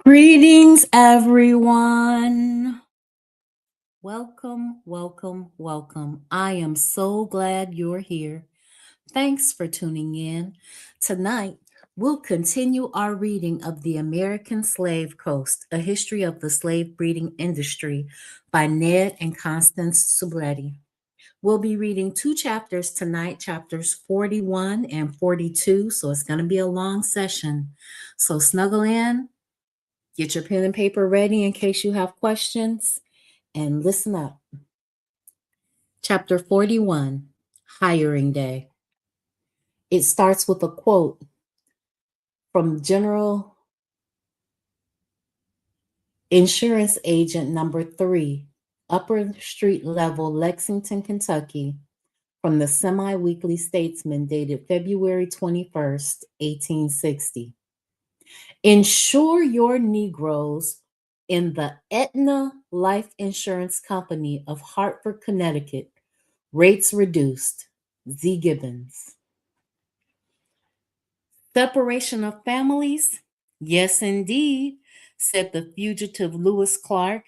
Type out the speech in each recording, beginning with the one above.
Greetings, everyone. Welcome, welcome, welcome. I am so glad you're here. Thanks for tuning in. Tonight, we'll continue our reading of The American Slave Coast, A History of the Slave Breeding Industry by Ned and Constance Subretti. We'll be reading two chapters tonight, chapters 41 and 42, so it's going to be a long session. So snuggle in. Get your pen and paper ready in case you have questions and listen up. Chapter 41, Hiring Day. It starts with a quote from General Insurance Agent number 3, Upper Street Level, Lexington, Kentucky, from the Semi-Weekly Statesman dated February 21st, 1860. Insure your Negroes in the Aetna Life Insurance Company of Hartford, Connecticut. Rates reduced. Z. Gibbons. Separation of families? Yes, indeed, said the fugitive Lewis Clark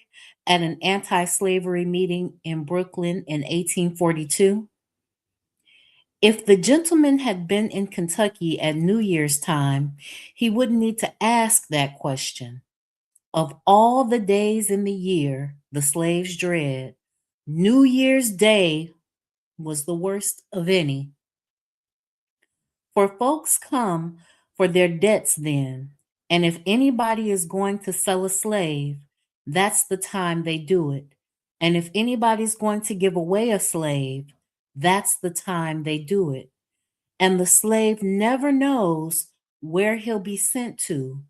at an anti-slavery meeting in Brooklyn in 1842. If the gentleman had been in Kentucky at New Year's time, he wouldn't need to ask that question. Of all the days in the year the slaves dread, New Year's Day was the worst of any. For folks come for their debts then, and if anybody is going to sell a slave, that's the time they do it. And if anybody's going to give away a slave, that's the time they do it. And the slave never knows where he'll be sent to.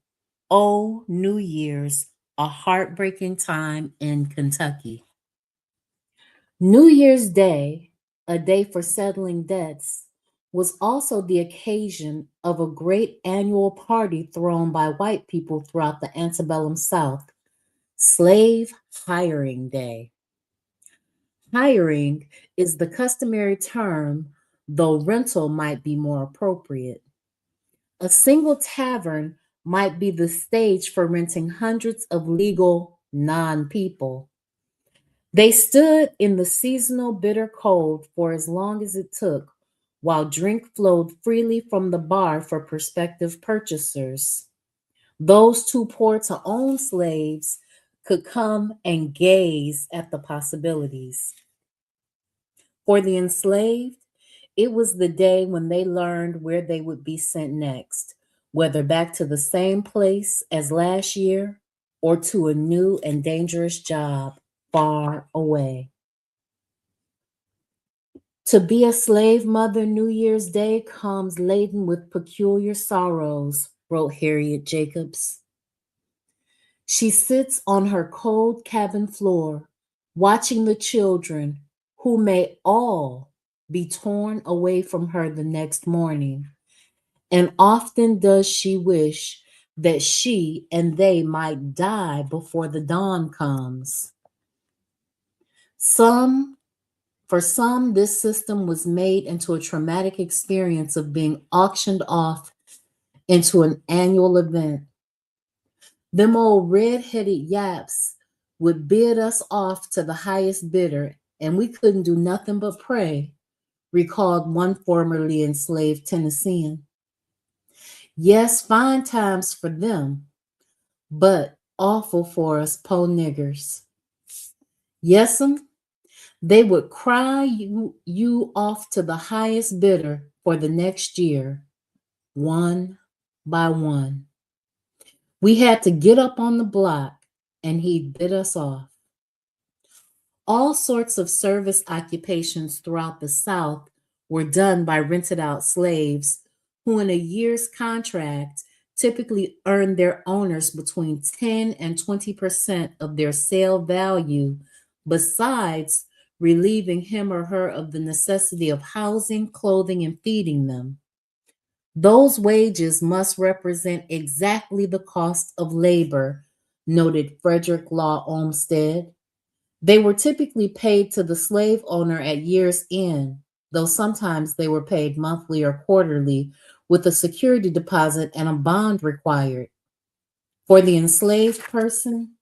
Oh, New Year's, a heartbreaking time in Kentucky. New Year's Day, a day for settling debts, was also the occasion of a great annual party thrown by white people throughout the antebellum South, Slave Hiring Day. Hiring is the customary term, though rental might be more appropriate. A single tavern might be the stage for renting hundreds of legal non-people. They stood in the seasonal bitter cold for as long as it took, while drink flowed freely from the bar for prospective purchasers. Those too poor to own slaves could come and gaze at the possibilities. For the enslaved, it was the day when they learned where they would be sent next, whether back to the same place as last year or to a new and dangerous job far away. To be a slave mother New Year's Day comes laden with peculiar sorrows, wrote Harriet Jacobs. She sits on her cold cabin floor, watching the children, who may all be torn away from her the next morning. And often does she wish that she and they might die before the dawn comes. For some, this system was made into a traumatic experience of being auctioned off into an annual event. Them old red-headed yaps would bid us off to the highest bidder, and we couldn't do nothing but pray, recalled one formerly enslaved Tennessean. Yes, fine times for them, but awful for us po niggers. Yes'm, they would cry you off to the highest bidder for the next year, one by one. We had to get up on the block and he'd bid us off. All sorts of service occupations throughout the South were done by rented out slaves who, in a year's contract, typically earned their owners between 10 and 20% of their sale value, besides relieving him or her of the necessity of housing, clothing, and feeding them. Those wages must represent exactly the cost of labor, noted Frederick Law Olmsted. They were typically paid to the slave owner at year's end, though sometimes they were paid monthly or quarterly with a security deposit and a bond required. For the enslaved person,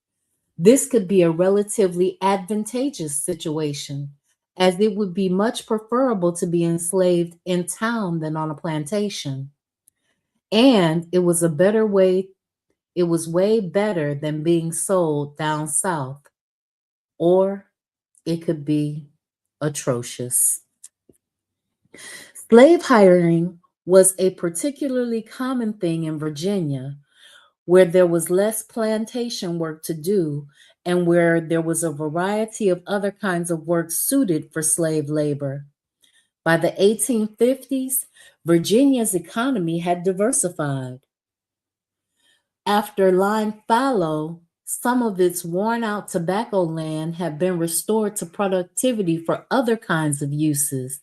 this could be a relatively advantageous situation, as it would be much preferable to be enslaved in town than on a plantation. And it was way better than being sold down south, or it could be atrocious. Slave hiring was a particularly common thing in Virginia, where there was less plantation work to do and where there was a variety of other kinds of work suited for slave labor. By the 1850s, Virginia's economy had diversified. After lying fallow, some of its worn out tobacco land had been restored to productivity for other kinds of uses,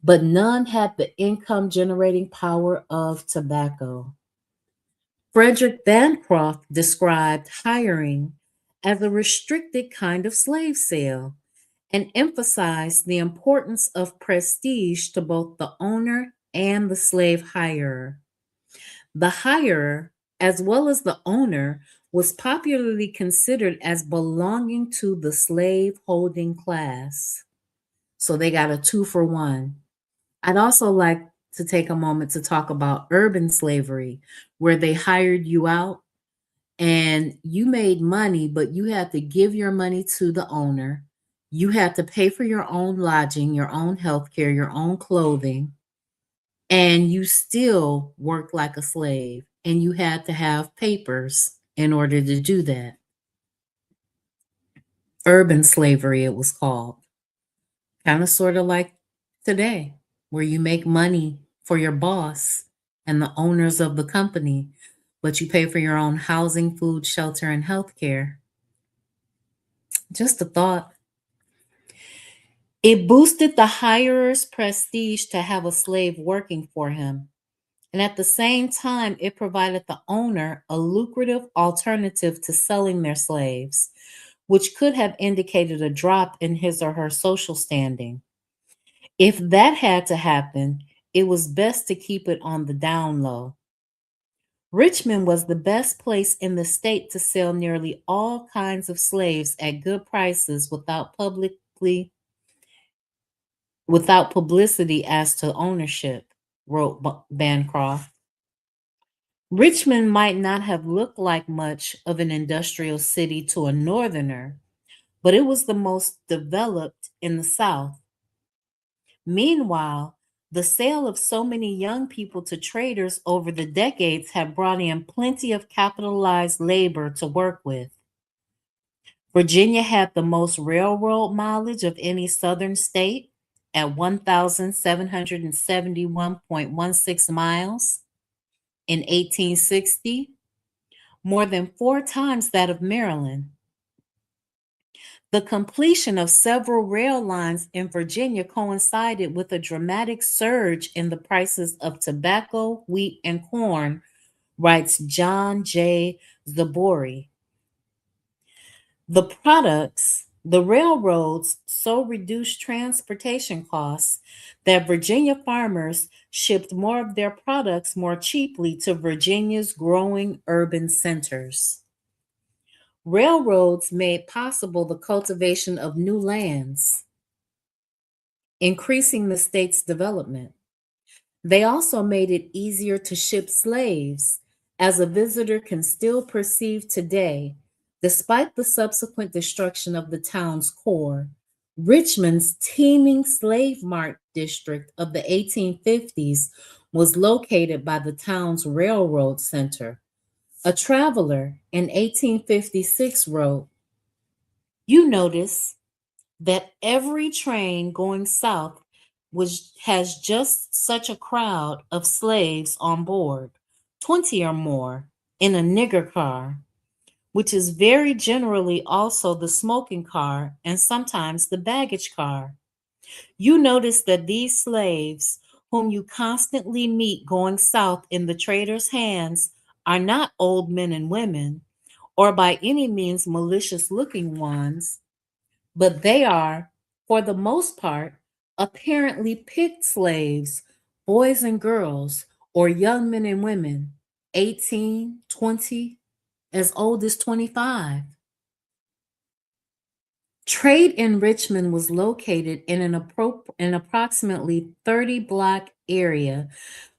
but none had the income generating power of tobacco. Frederick Bancroft described hiring as a restricted kind of slave sale and emphasized the importance of prestige to both the owner and the slave hirer. The hirer, as well as the owner, was popularly considered as belonging to the slave holding class. So they got a two for one. I'd also like to take a moment to talk about urban slavery, where they hired you out and you made money, but you had to give your money to the owner. You had to pay for your own lodging, your own health care, your own clothing, and you still worked like a slave. And you had to have papers in order to do that. Urban slavery, it was called. Kind of sort of like today, where you make money for your boss and the owners of the company, but you pay for your own housing, food, shelter, and health care. Just a thought. It boosted the hirer's prestige to have a slave working for him. And at the same time, it provided the owner a lucrative alternative to selling their slaves, which could have indicated a drop in his or her social standing. If that had to happen, it was best to keep it on the down low. Richmond was the best place in the state to sell nearly all kinds of slaves at good prices without publicity as to ownership, wrote Bancroft. Richmond might not have looked like much of an industrial city to a northerner, but it was the most developed in the South. Meanwhile, the sale of so many young people to traders over the decades had brought in plenty of capitalized labor to work with. Virginia had the most railroad mileage of any southern state at 1,771.16 miles in 1860, more than four times that of Maryland. The completion of several rail lines in Virginia coincided with a dramatic surge in the prices of tobacco, wheat, and corn, writes John J. Zabori. The railroads so reduced transportation costs that Virginia farmers shipped more of their products more cheaply to Virginia's growing urban centers. Railroads made possible the cultivation of new lands, increasing the state's development. They also made it easier to ship slaves, as a visitor can still perceive today, despite the subsequent destruction of the town's core. Richmond's teeming slave mart district of the 1850s was located by the town's railroad center. A traveler in 1856 wrote, "You notice that every train going south has just such a crowd of slaves on board, 20 or more, in a nigger car, which is very generally also the smoking car and sometimes the baggage car. You notice that these slaves, whom you constantly meet going south in the traders' hands, are not old men and women, or by any means malicious looking ones, but they are, for the most part, apparently picked slaves, boys and girls, or young men and women, 18, 20. as old as 25. Trade in Richmond was located in an approximately 30-block area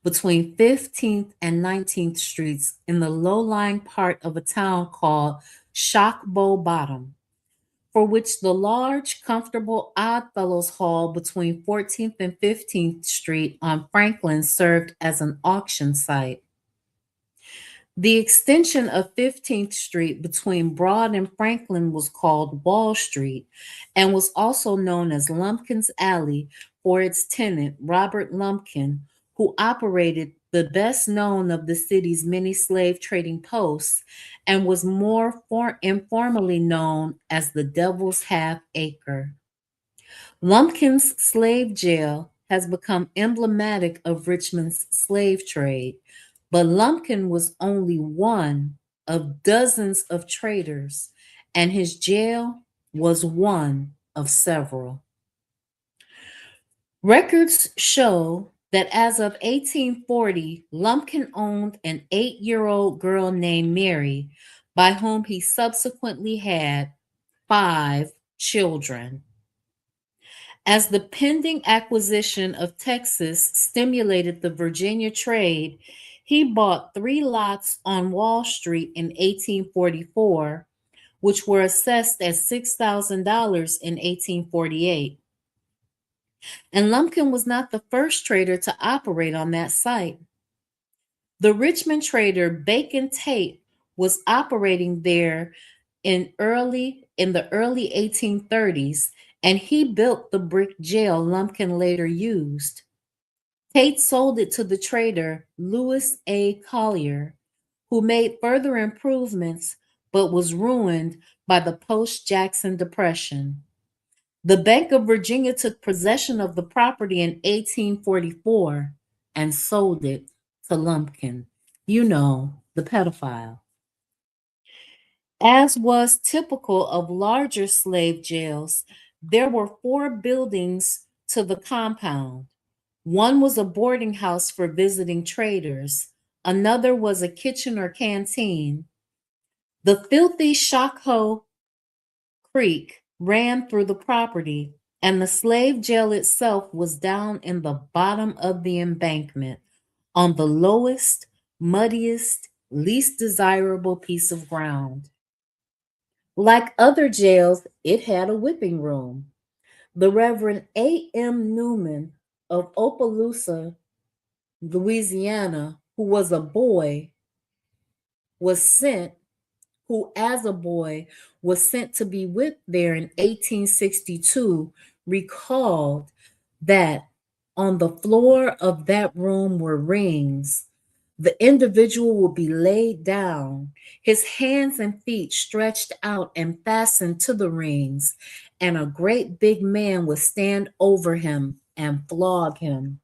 between 15th and 19th Streets in the low-lying part of a town called Shockbow Bottom, for which the large, comfortable Oddfellows Hall between 14th and 15th Street on Franklin served as an auction site. The extension of 15th Street between Broad and Franklin was called Wall Street and was also known as Lumpkin's Alley for its tenant, Robert Lumpkin, who operated the best known of the city's many slave trading posts and was more informally known as the Devil's Half Acre. Lumpkin's slave jail has become emblematic of Richmond's slave trade, but Lumpkin was only one of dozens of traders, and his jail was one of several. Records show that as of 1840, Lumpkin owned an 8-year-old girl named Mary, by whom he subsequently had 5 children. As the pending acquisition of Texas stimulated the Virginia trade, he bought 3 lots on Wall Street in 1844, which were assessed at $6,000 in 1848. And Lumpkin was not the first trader to operate on that site. The Richmond trader Bacon Tate was operating there in the early 1830s, and he built the brick jail Lumpkin later used. Tate sold it to the trader Lewis A. Collier, who made further improvements but was ruined by the post-Jackson Depression. The Bank of Virginia took possession of the property in 1844 and sold it to Lumpkin, the pedophile. As was typical of larger slave jails, there were 4 buildings to the compound. One was a boarding house for visiting traders. Another was a kitchen or canteen. The filthy Shockoe Creek ran through the property, and the slave jail itself was down in the bottom of the embankment on the lowest, muddiest, least desirable piece of ground. Like other jails, it had a whipping room. The Reverend A.M. Newman of Opelousas, Louisiana, who as a boy was sent to be whipped there in 1862, recalled that on the floor of that room were rings. The individual would be laid down, his hands and feet stretched out and fastened to the rings, and a great big man would stand over him and flog him.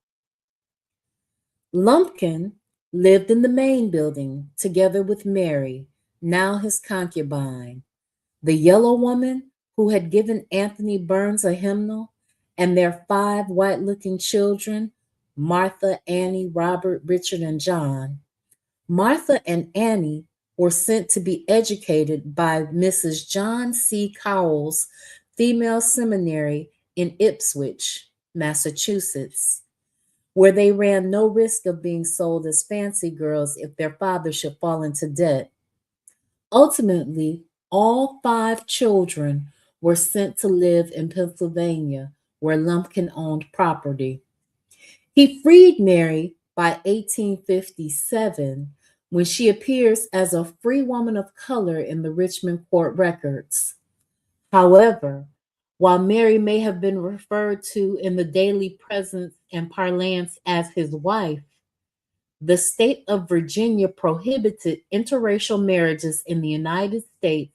Lumpkin lived in the main building together with Mary, now his concubine, the yellow woman who had given Anthony Burns a hymnal, and their 5 white-looking children, Martha, Annie, Robert, Richard, and John. Martha and Annie were sent to be educated by Mrs. John C. Cowell's Female Seminary in Ipswich, Massachusetts, where they ran no risk of being sold as fancy girls if their father should fall into debt. Ultimately, all 5 children were sent to live in Pennsylvania, where Lumpkin owned property. He freed Mary by 1857, when she appears as a free woman of color in the Richmond court records. However, while Mary may have been referred to in the daily presence and parlance as his wife, the state of Virginia prohibited interracial marriages in the United States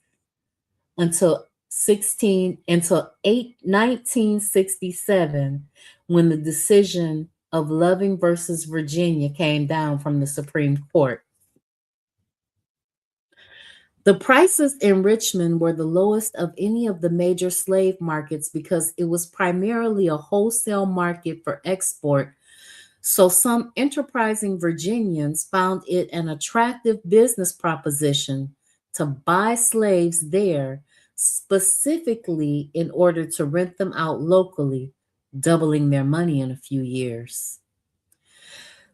until 1967, when the decision of Loving versus Virginia came down from the Supreme Court. The prices in Richmond were the lowest of any of the major slave markets because it was primarily a wholesale market for export. So some enterprising Virginians found it an attractive business proposition to buy slaves there specifically in order to rent them out locally, doubling their money in a few years.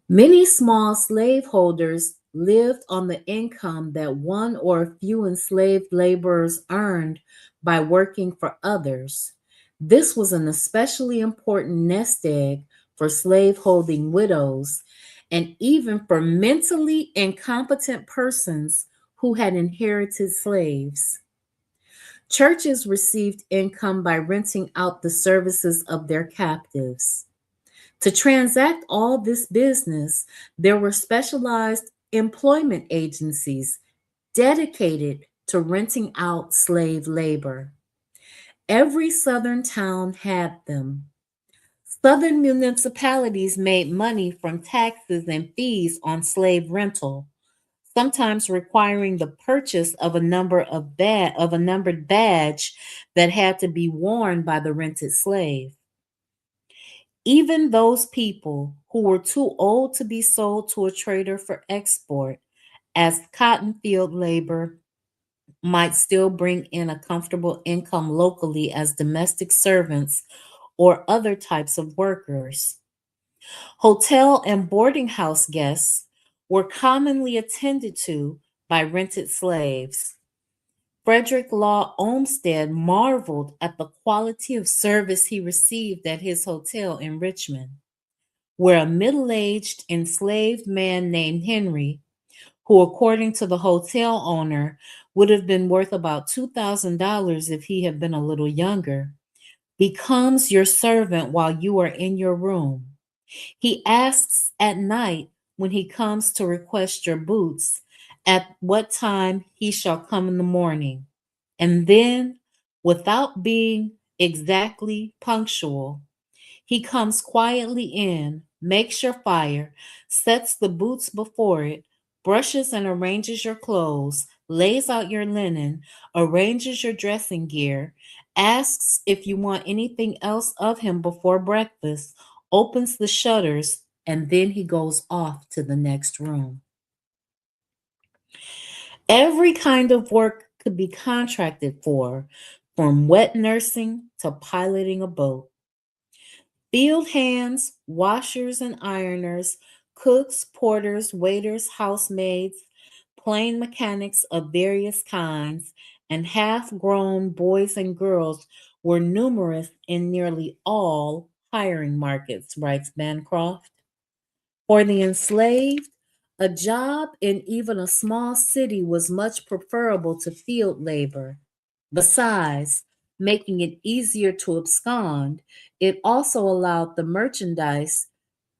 Many small slaveholders lived on the income that one or a few enslaved laborers earned by working for others. This was an especially important nest egg for slaveholding widows and even for mentally incompetent persons who had inherited slaves. Churches received income by renting out the services of their captives. To transact all this business, there were specialized employment agencies dedicated to renting out slave labor. Every Southern town had them. Southern municipalities made money from taxes and fees on slave rental, sometimes requiring the purchase of a numbered badge that had to be worn by the rented slave. Even those people who were too old to be sold to a trader for export as cotton field labor might still bring in a comfortable income locally as domestic servants or other types of workers. Hotel and boarding house guests were commonly attended to by rented slaves. Frederick Law Olmsted marveled at the quality of service he received at his hotel in Richmond, where a middle aged enslaved man named Henry, who, according to the hotel owner, would have been worth about $2,000 if he had been a little younger, becomes your servant while you are in your room. He asks at night when he comes to request your boots, at what time he shall come in the morning. And then, without being exactly punctual, he comes quietly in, makes your fire, sets the boots before it, brushes and arranges your clothes, lays out your linen, arranges your dressing gear, asks if you want anything else of him before breakfast, opens the shutters, and then he goes off to the next room. Every kind of work could be contracted for, from wet nursing to piloting a boat. Field hands, washers and ironers, cooks, porters, waiters, housemaids, plain mechanics of various kinds, and half grown boys and girls were numerous in nearly all hiring markets, writes Bancroft. For the enslaved, a job in even a small city was much preferable to field labor. Besides making it easier to abscond, it also allowed the merchandise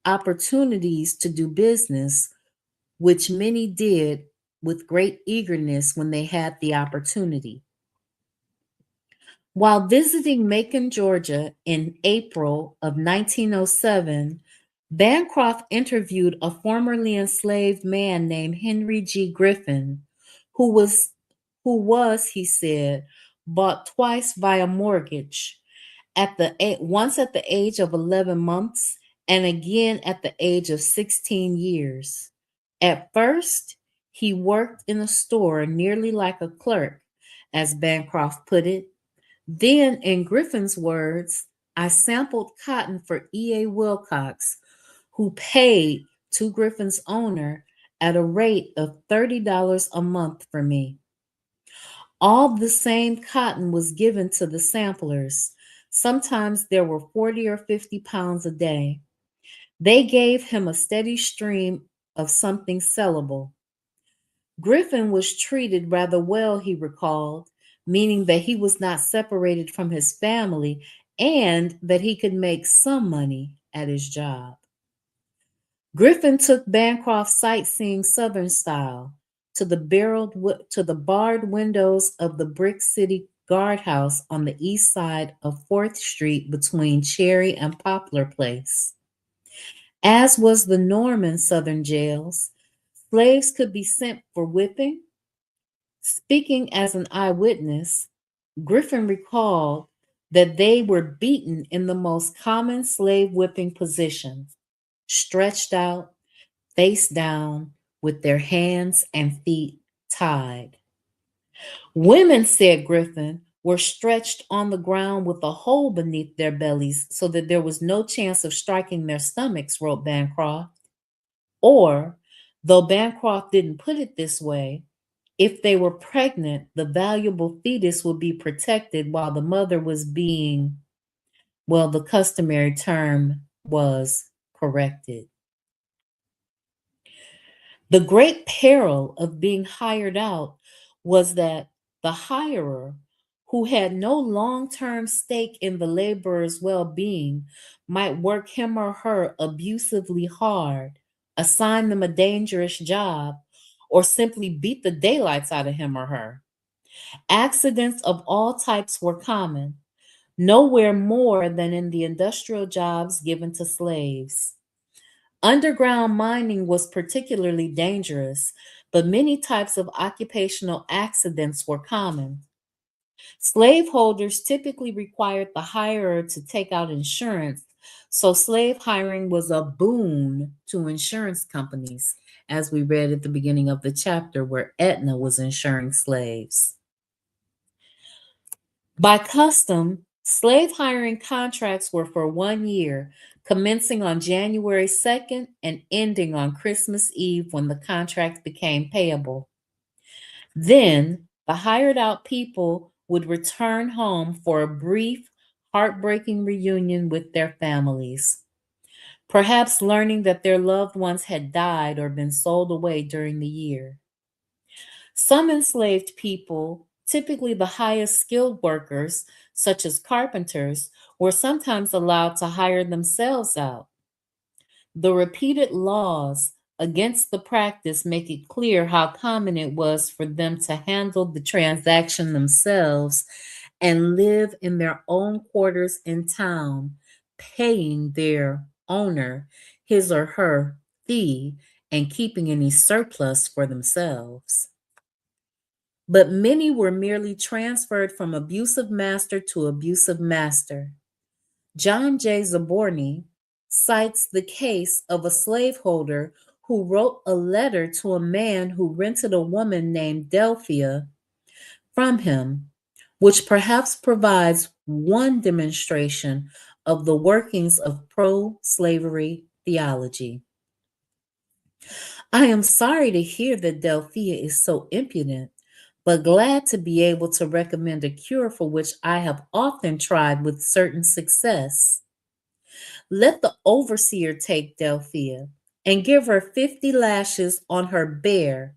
opportunities to do business, which many did with great eagerness when they had the opportunity. While visiting Macon, Georgia in April of 1907, Bancroft interviewed a formerly enslaved man named Henry G. Griffin, who was, he said, bought twice via mortgage, once at the age of 11 months and again at the age of 16 years. At first, he worked in a store nearly like a clerk, as Bancroft put it. Then, in Griffin's words, I sampled cotton for E.A. Wilcox, who paid to Griffin's owner at a rate of $30 a month for me. All the same cotton was given to the samplers. Sometimes there were 40 or 50 pounds a day. They gave him a steady stream of something sellable. Griffin was treated rather well, he recalled, meaning that he was not separated from his family and that he could make some money at his job. Griffin took Bancroft sightseeing Southern style to the barred windows of the Brick City Guardhouse on the east side of 4th Street between Cherry and Poplar Place. As was the norm in Southern jails, slaves could be sent for whipping. Speaking as an eyewitness, Griffin recalled that they were beaten in the most common slave whipping positions, stretched out, face down, with their hands and feet tied. Women, said Griffin, were stretched on the ground with a hole beneath their bellies so that there was no chance of striking their stomachs, wrote Bancroft. Or, though Bancroft didn't put it this way, if they were pregnant, the valuable fetus would be protected while the mother was being, well, the customary term was corrected. The great peril of being hired out was that the hirer, who had no long term stake in the laborer's well being, might work him or her abusively hard, assign them a dangerous job, or simply beat the daylights out of him or her. Accidents of all types were common, nowhere more than in the industrial jobs given to slaves. Underground mining was particularly dangerous, but many types of occupational accidents were common. Slaveholders typically required the hirer to take out insurance, so slave hiring was a boon to insurance companies, as we read at the beginning of the chapter where Aetna was insuring slaves. By custom, slave hiring contracts were for 1 year, commencing on January 2nd and ending on Christmas Eve when the contract became payable. Then, the hired out people would return home for a brief, heartbreaking reunion with their families, perhaps learning that their loved ones had died or been sold away during the year. Some enslaved people, typically the highest skilled workers, such as carpenters, were sometimes allowed to hire themselves out. The repeated laws against the practice make it clear how common it was for them to handle the transaction themselves and live in their own quarters in town, paying their owner his or her fee and keeping any surplus for themselves. But many were merely transferred from abusive master to abusive master. John J. Zaborny cites the case of a slaveholder who wrote a letter to a man who rented a woman named Delphia from him, which perhaps provides one demonstration of the workings of pro slavery theology. I am sorry to hear that Delphia is so impudent, but glad to be able to recommend a cure for which I have often tried with certain success. Let the overseer take Delphia and give her 50 lashes on her bear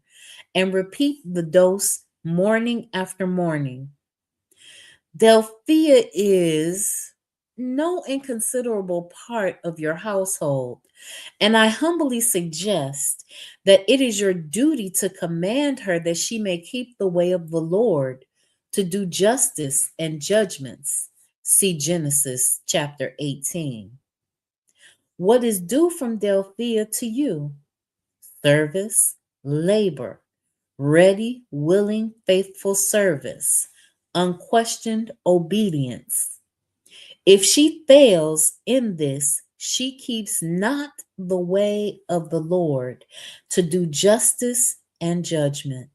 and repeat the dose morning after morning. Delphia is no inconsiderable part of your household, and I humbly suggest that it is your duty to command her that she may keep the way of the Lord, to do justice and judgments. See Genesis chapter 18. What is due from Delphia to you? Service, labor, ready, willing, faithful service, unquestioned obedience. If she fails in this, she keeps not the way of the Lord to do justice and judgment.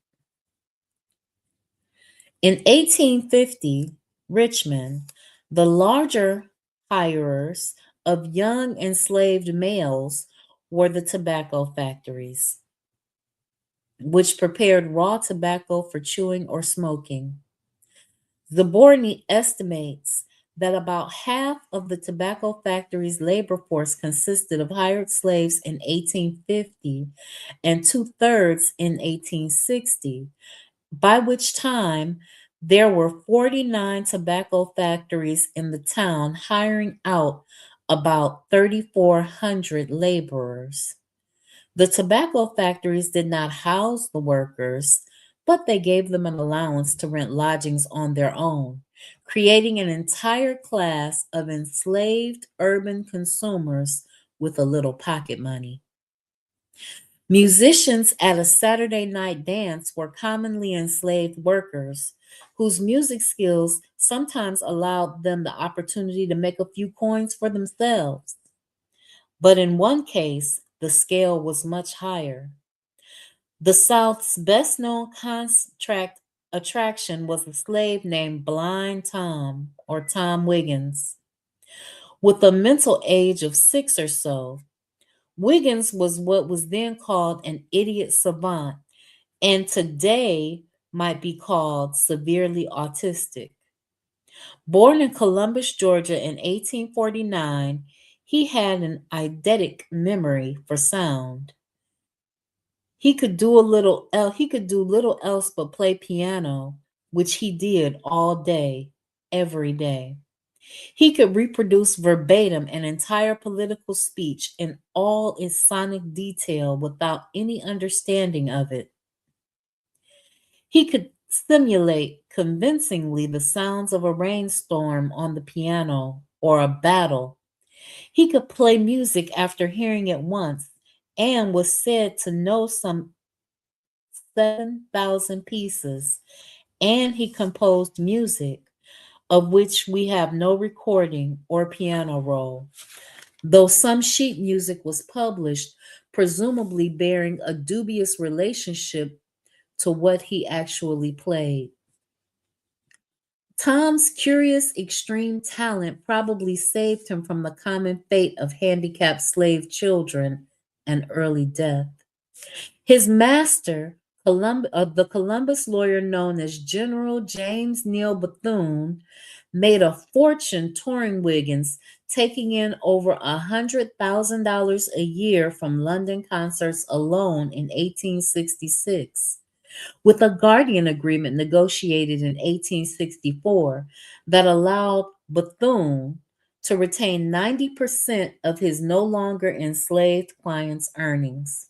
In 1850, Richmond, the larger hirers of young enslaved males were the tobacco factories, which prepared raw tobacco for chewing or smoking. Zaborny estimates that about half of the tobacco factory's labor force consisted of hired slaves in 1850 and two-thirds in 1860, by which time there were 49 tobacco factories in the town hiring out about 3,400 laborers. The tobacco factories did not house the workers, but they gave them an allowance to rent lodgings on their own, creating an entire class of enslaved urban consumers with a little pocket money. Musicians at a Saturday night dance were commonly enslaved workers whose music skills sometimes allowed them the opportunity to make a few coins for themselves. But in one case, the scale was much higher. The South's best known contract attraction was a slave named Blind Tom or Tom Wiggins. With a mental age of 6 or so, Wiggins was what was then called an idiot savant and today might be called severely autistic. Born in Columbus, Georgia in 1849, he had an eidetic memory for sound. He could do little else but play piano, which he did all day, every day. He could reproduce verbatim an entire political speech in all its sonic detail without any understanding of it. He could simulate convincingly the sounds of a rainstorm on the piano or a battle. He could play music after hearing it once and was said to know some 7,000 pieces, and he composed music of which we have no recording or piano roll, though some sheet music was published, presumably bearing a dubious relationship to what he actually played. Tom's curious extreme talent probably saved him from the common fate of handicapped slave children and early death. His master, the Columbus lawyer known as General James Neal Bethune, made a fortune touring Wiggins, taking in over $100,000 a year from London concerts alone in 1866, with a guardian agreement negotiated in 1864 that allowed Bethune to retain 90% of his no longer enslaved clients' earnings.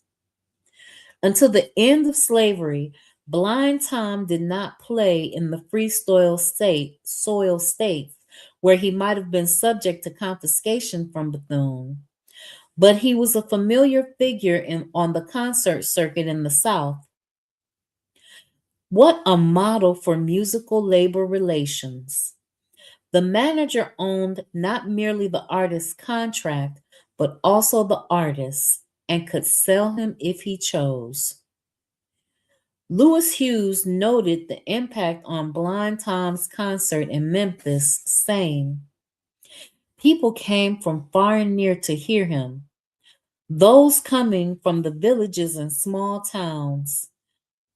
Until the end of slavery, Blind Tom did not play in the free soil states where he might have been subject to confiscation from Bethune, but he was a familiar figure on the concert circuit in the South. What a model for musical labor relations. The manager owned not merely the artist's contract, but also the artist and could sell him if he chose. Lewis Hughes noted the impact on Blind Tom's concert in Memphis, saying, "People came from far and near to hear him. Those coming from the villages and small towns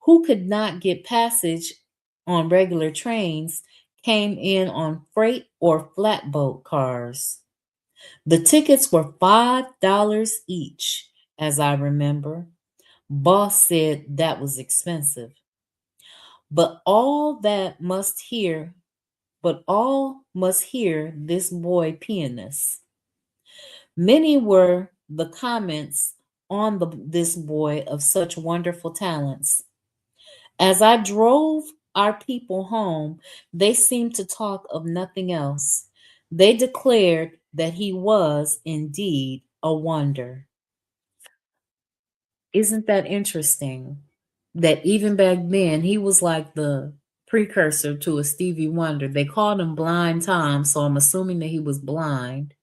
who could not get passage on regular trains came in on freight or flatboat cars. The tickets were $5 each, as I remember. Boss said that was expensive. But all must hear this boy pianist." Many were the comments on this boy of such wonderful talents. As I drove our people home, they seemed to talk of nothing else. They declared that he was indeed a wonder. Isn't that interesting? That even back then, he was like the precursor to a Stevie Wonder. They called him Blind Tom, so I'm assuming that he was blind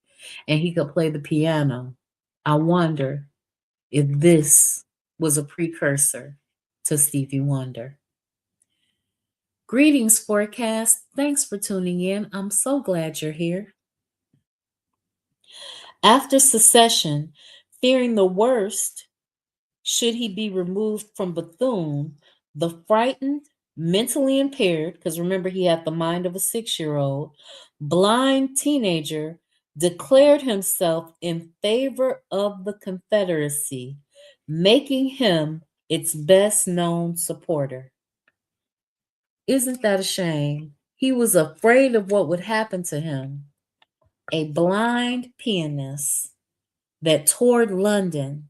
and he could play the piano. I wonder if this was a precursor to Stevie Wonder. Greetings, Forecast. Thanks for tuning in. I'm so glad you're here. After secession, fearing the worst, should he be removed from Bethune, the frightened, mentally impaired, because remember he had the mind of a 6-year-old, blind teenager declared himself in favor of the Confederacy, making him its best known supporter. Isn't that a shame? He was afraid of what would happen to him. A blind pianist that toured London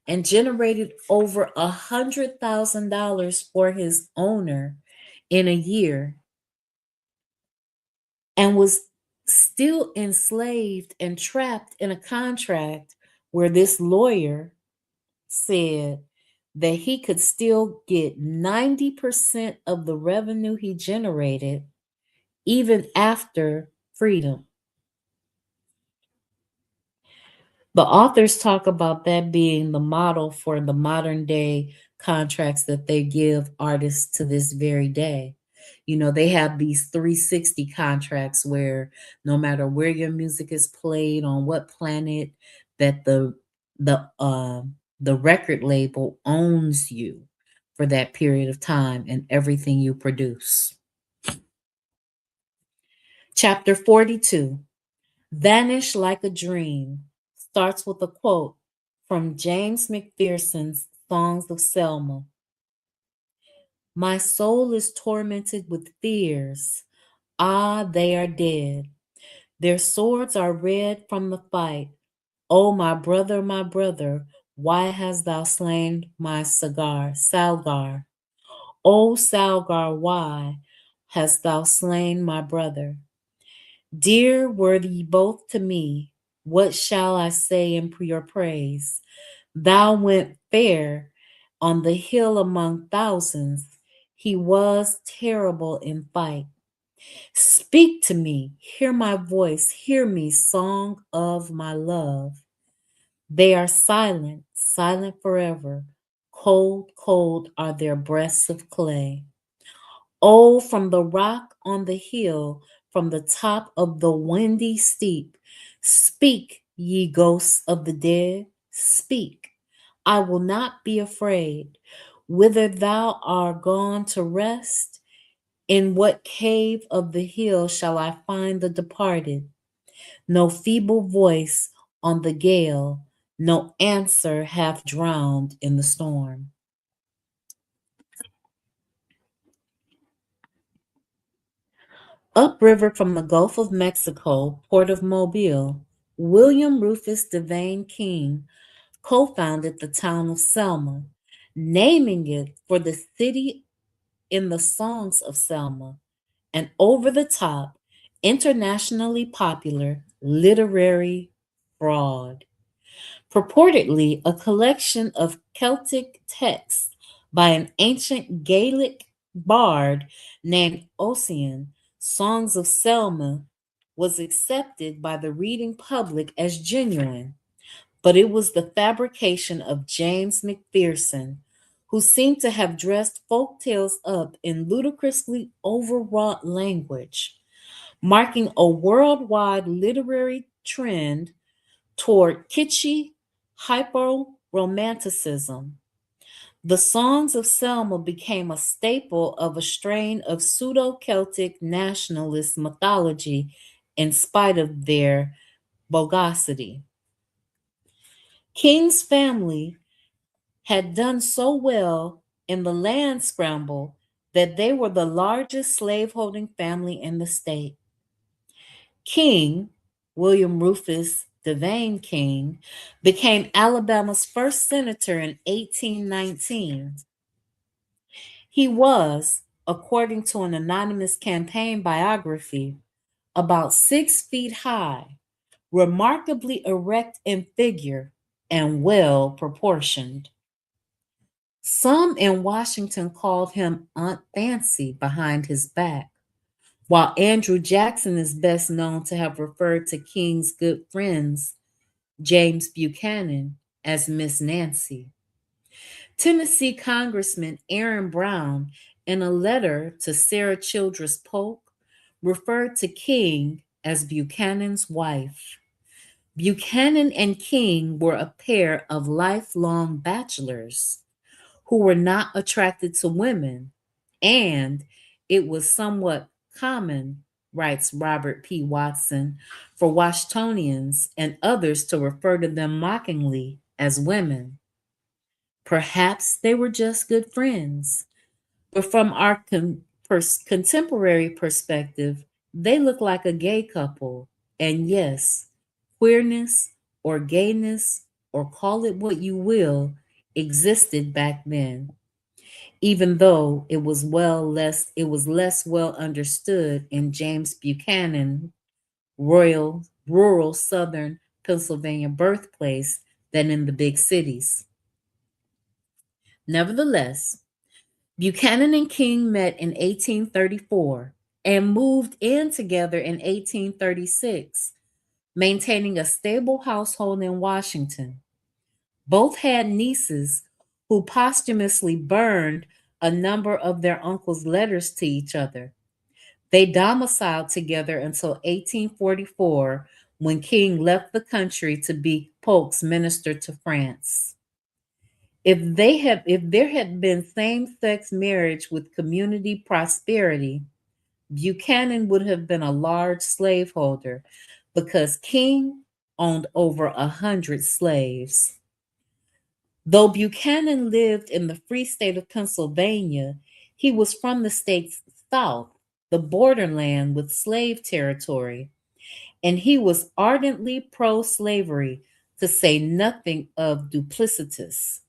and generated over $100,000 for his owner in a year and was still enslaved and trapped in a contract where this lawyer said that he could still get 90% of the revenue he generated even after freedom. The authors talk about that being the model for the modern day contracts that they give artists to this very day. You know, they have these 360 contracts where no matter where your music is played on what planet, that the record label owns you for that period of time and everything you produce. Chapter 42, Vanish Like a Dream, starts with a quote from James McPherson's Songs of Selma. My soul is tormented with fears. Ah, they are dead. Their swords are red from the fight. Oh, my brother, why hast thou slain my Salgar? Oh, Salgar, why hast thou slain my brother? Dear were ye both to me. What shall I say in your praise? Thou went fair on the hill among thousands. He was terrible in fight. Speak to me, hear my voice, hear me, song of my love. They are silent, silent forever. Cold, cold are their breasts of clay. Oh, from the rock on the hill, from the top of the windy steep, speak, ye ghosts of the dead, speak. I will not be afraid. Whither thou art gone to rest, in what cave of the hill shall I find the departed? No feeble voice on the gale, no answer half drowned in the storm. Upriver from the Gulf of Mexico, port of Mobile, William Rufus Devane King co-founded the town of Selma, naming it for the city in the songs of Selma, an over-the-top, internationally popular literary fraud. Purportedly a collection of Celtic texts by an ancient Gaelic bard named Ossian, Songs of Selma, was accepted by the reading public as genuine, but it was the fabrication of James McPherson, who seemed to have dressed folk tales up in ludicrously overwrought language, marking a worldwide literary trend toward kitschy hyper-romanticism. The Songs of Selma became a staple of a strain of pseudo-Celtic nationalist mythology in spite of their bogosity. King's family had done so well in the land scramble that they were the largest slaveholding family in the state. King, William Rufus Devane King, became Alabama's first senator in 1819. He was, according to an anonymous campaign biography, about 6 feet high, remarkably erect in figure, and well proportioned. Some in Washington called him Aunt Fancy behind his back, while Andrew Jackson is best known to have referred to King's good friends, James Buchanan, as Miss Nancy. Tennessee Congressman Aaron Brown, in a letter to Sarah Childress Polk, referred to King as Buchanan's wife. Buchanan and King were a pair of lifelong bachelors who were not attracted to women, and it was somewhat common, writes Robert P. Watson, for Washingtonians and others to refer to them mockingly as women. Perhaps they were just good friends, but from our contemporary perspective, they look like a gay couple. And yes, queerness or gayness, or call it what you will, existed back then, even though it was less well understood in James Buchanan, rural southern Pennsylvania birthplace than in the big cities. Nevertheless, Buchanan and King met in 1834 and moved in together in 1836, maintaining a stable household in Washington. Both had nieces who posthumously burned a number of their uncle's letters to each other. They domiciled together until 1844 when King left the country to be Polk's minister to France. If there had been same-sex marriage with community prosperity, Buchanan would have been a large slaveholder because King owned over 100 slaves. Though Buchanan lived in the free state of Pennsylvania, he was from the state's south, the borderland with slave territory, and he was ardently pro-slavery, to say nothing of duplicitous,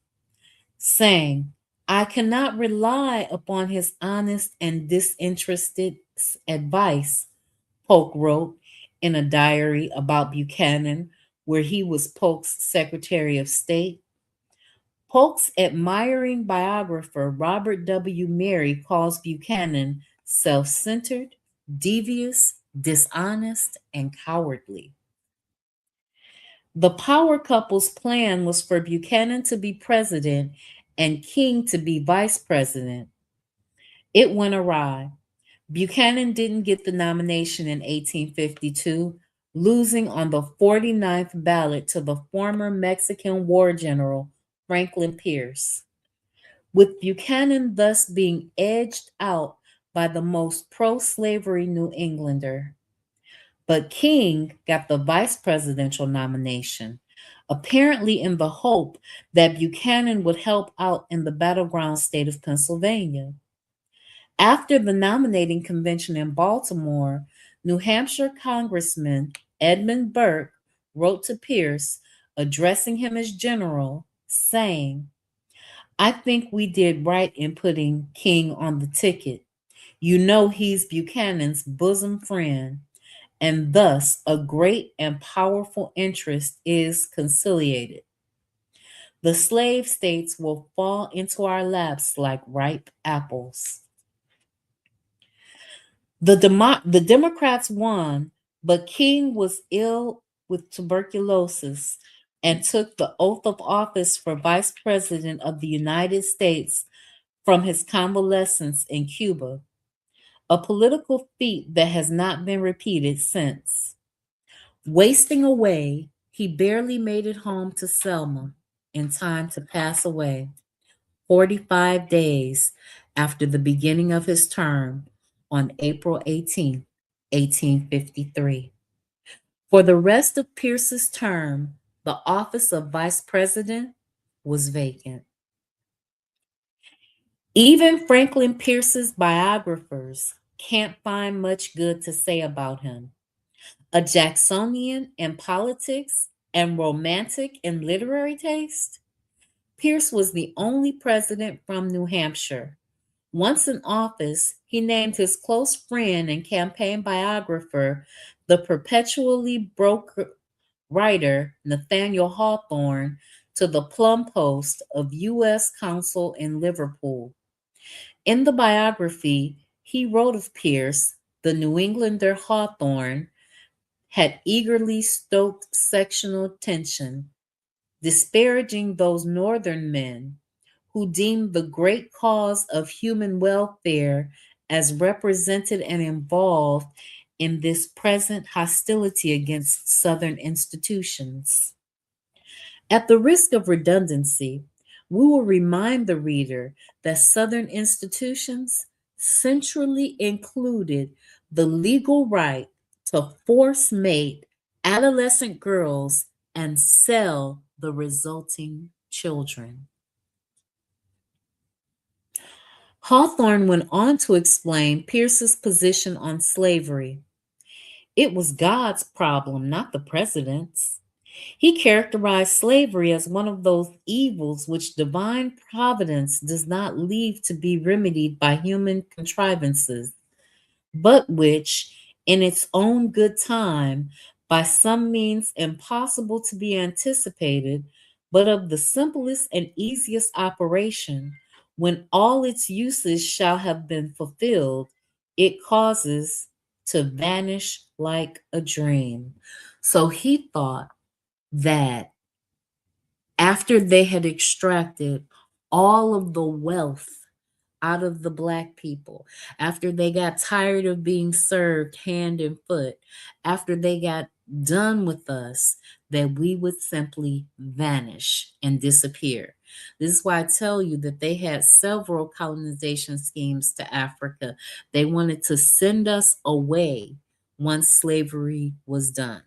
saying, "I cannot rely upon his honest and disinterested advice," Polk wrote in a diary about Buchanan, where he was Polk's Secretary of State. Polk's admiring biographer Robert W. Mary calls Buchanan self-centered, devious, dishonest, and cowardly. The power couple's plan was for Buchanan to be president and King to be vice president. It went awry. Buchanan didn't get the nomination in 1852, losing on the 49th ballot to the former Mexican war general Franklin Pierce, with Buchanan thus being edged out by the most pro-slavery New Englander. But King got the vice presidential nomination, apparently in the hope that Buchanan would help out in the battleground state of Pennsylvania. After the nominating convention in Baltimore, New Hampshire Congressman Edmund Burke wrote to Pierce, addressing him as general, saying, "I think we did right in putting King on the ticket. You know he's Buchanan's bosom friend, and thus a great and powerful interest is conciliated. The slave states will fall into our laps like ripe apples." The Democrats won, but King was ill with tuberculosis and took the oath of office for Vice President of the United States from his convalescence in Cuba, a political feat that has not been repeated since. Wasting away, he barely made it home to Selma in time to pass away 45 days after the beginning of his term on April 18, 1853. For the rest of Pierce's term, the office of vice president was vacant. Even Franklin Pierce's biographers can't find much good to say about him. A Jacksonian in politics and romantic in literary taste, Pierce was the only president from New Hampshire. Once in office, he named his close friend and campaign biographer, the perpetually broke writer Nathaniel Hawthorne, to the plum post of U.S. Consul in Liverpool. In the biography, he wrote of Pierce, the New Englander Hawthorne had eagerly stoked sectional tension, disparaging those Northern men who deemed the great cause of human welfare as represented and involved in this present hostility against Southern institutions. At the risk of redundancy, we will remind the reader that Southern institutions centrally included the legal right to force mate adolescent girls and sell the resulting children. Hawthorne went on to explain Pierce's position on slavery. It was God's problem, not the president's. He characterized slavery as one of those evils which divine providence does not leave to be remedied by human contrivances, but which, in its own good time, by some means impossible to be anticipated, but of the simplest and easiest operation, when all its uses shall have been fulfilled, it causes to vanish like a dream. So he thought that after they had extracted all of the wealth out of the Black people, after they got tired of being served hand and foot, after they got done with us, that we would simply vanish and disappear. This is why I tell you that they had several colonization schemes to Africa. They wanted to send us away once slavery was done.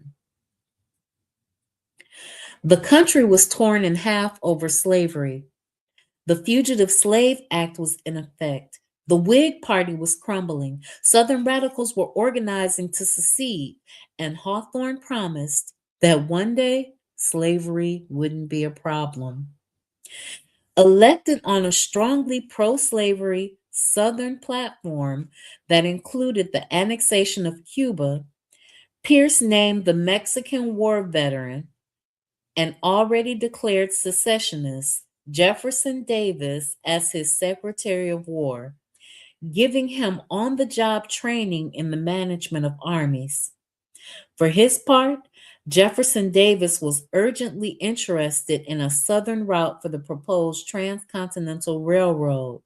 The country was torn in half over slavery. The Fugitive Slave Act was in effect. The Whig Party was crumbling. Southern radicals were organizing to secede, and Hawthorne promised that one day slavery wouldn't be a problem. Elected on a strongly pro slavery Southern platform that included the annexation of Cuba, Pierce named the Mexican War veteran and already declared secessionist Jefferson Davis as his Secretary of War, giving him on the job training in the management of armies. For his part, Jefferson Davis was urgently interested in a southern route for the proposed transcontinental railroad.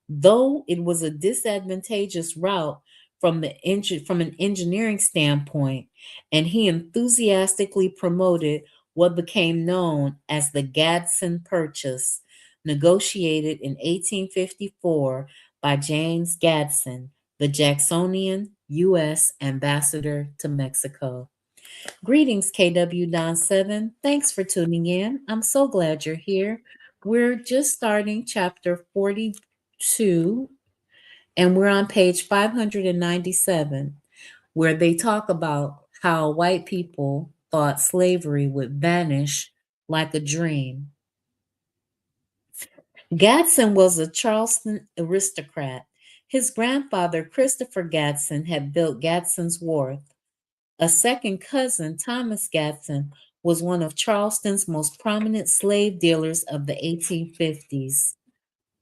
Though it was a disadvantageous route from an engineering standpoint, and he enthusiastically promoted what became known as the Gadsden Purchase, negotiated in 1854 by James Gadsden, the Jacksonian U.S. ambassador to Mexico. Greetings, KW Don 7. Thanks for tuning in. I'm so glad you're here. We're just starting chapter 42, and we're on page 597, where they talk about how white people thought slavery would vanish like a dream. Gadsden was a Charleston aristocrat. His grandfather, Christopher Gadsden, had built Gadsden's Wharf. A second cousin, Thomas Gadsden, was one of Charleston's most prominent slave dealers of the 1850s,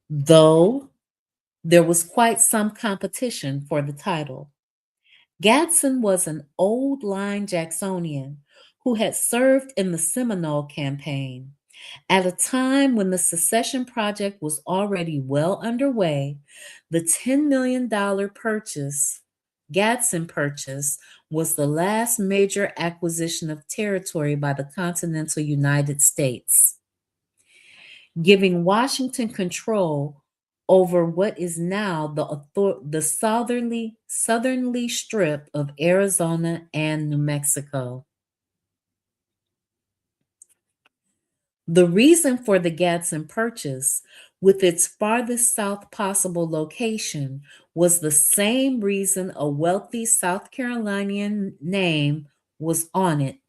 though there was quite some competition for the title. Gadsden was an old line Jacksonian who had served in the Seminole campaign. At a time when the secession project was already well underway, the $10 million Gadsden Purchase, was the last major acquisition of territory by the continental United States, giving Washington control over what is now the southerly strip of Arizona and New Mexico. The reason for the Gadsden Purchase, with its farthest south possible location, was the same reason a wealthy South Carolinian name was on it.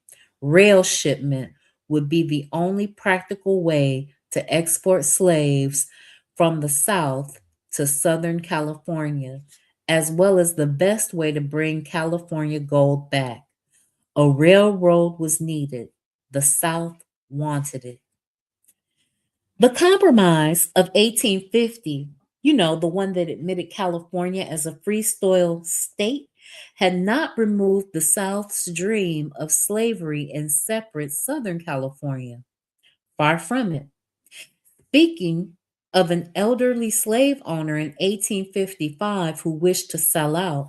Rail shipment would be the only practical way to export slaves from the South to Southern California, as well as the best way to bring California gold back. A railroad was needed. The South wanted it. The Compromise of 1850, the one that admitted California as a free soil state, had not removed the South's dream of slavery in separate Southern California. Far from it. Speaking of an elderly slave owner in 1855 who wished to sell out,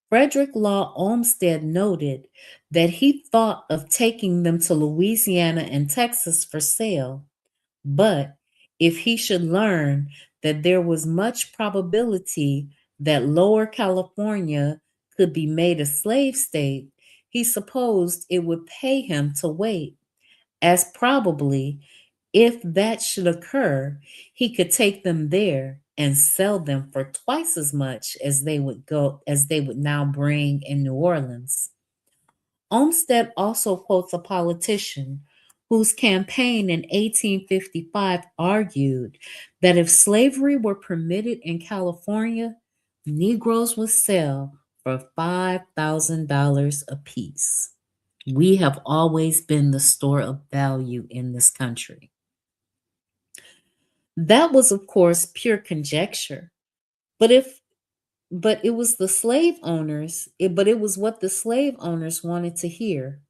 Frederick Law Olmsted noted that he thought of taking them to Louisiana and Texas for sale. But if he should learn that there was much probability that Lower California could be made a slave state, he supposed it would pay him to wait, as probably, if that should occur, he could take them there and sell them for twice as much as they would now bring in New Orleans. Olmsted also quotes a politician whose campaign in 1855 argued that if slavery were permitted in California, Negroes would sell for $5,000 apiece. We have always been the store of value in this country. That was, of course, pure conjecture. But if but it was the slave owners, but it was what the slave owners wanted to hear.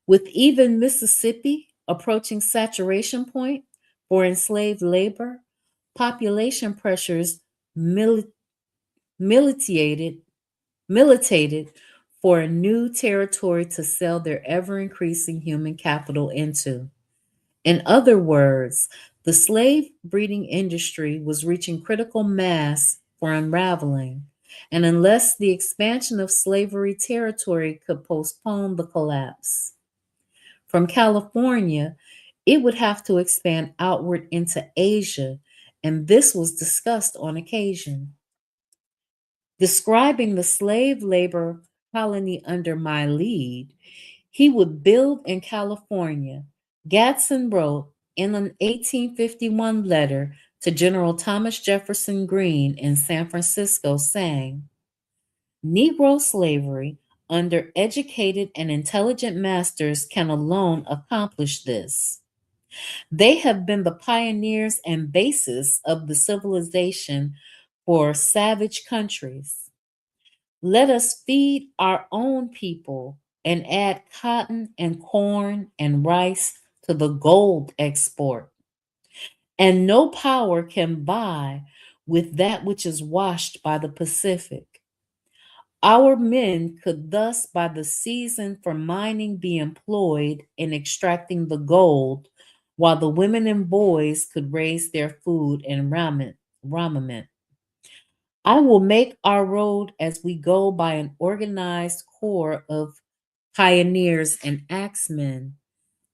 With even Mississippi approaching saturation point for enslaved labor, population pressures mili- militated militated for a new territory to sell their ever increasing human capital into. In other words, the slave breeding industry was reaching critical mass for unraveling, and unless the expansion of slavery territory could postpone the collapse. From California, it would have to expand outward into Asia, and this was discussed on occasion. Describing the slave labor colony under my lead, he would build in California. Gadsden wrote in an 1851 letter to General Thomas Jefferson Greene in San Francisco, saying, Negro slavery under educated and intelligent masters can alone accomplish this. They have been the pioneers and basis of the civilization for savage countries. Let us feed our own people and add cotton and corn and rice to the gold export. And no power can buy with that which is washed by the Pacific. Our men could thus, by the season for mining, be employed in extracting the gold, while the women and boys could raise their food and raiment. I will make our road as we go by an organized corps of pioneers and axemen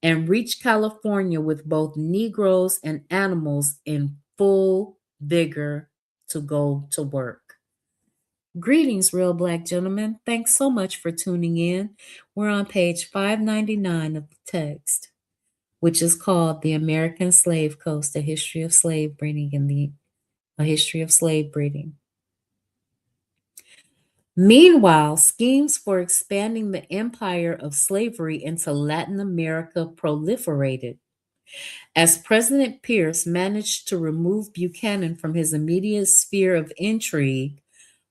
and reach California with both Negroes and animals in full vigor to go to work. Greetings, real black gentlemen. Thanks so much for tuning in. We're on page 599 of the text, which is called The American Slave Coast, A History of Slave Breeding A History of Slave Breeding. Meanwhile, schemes for expanding the empire of slavery into Latin America proliferated. As President Pierce managed to remove Buchanan from his immediate sphere of intrigue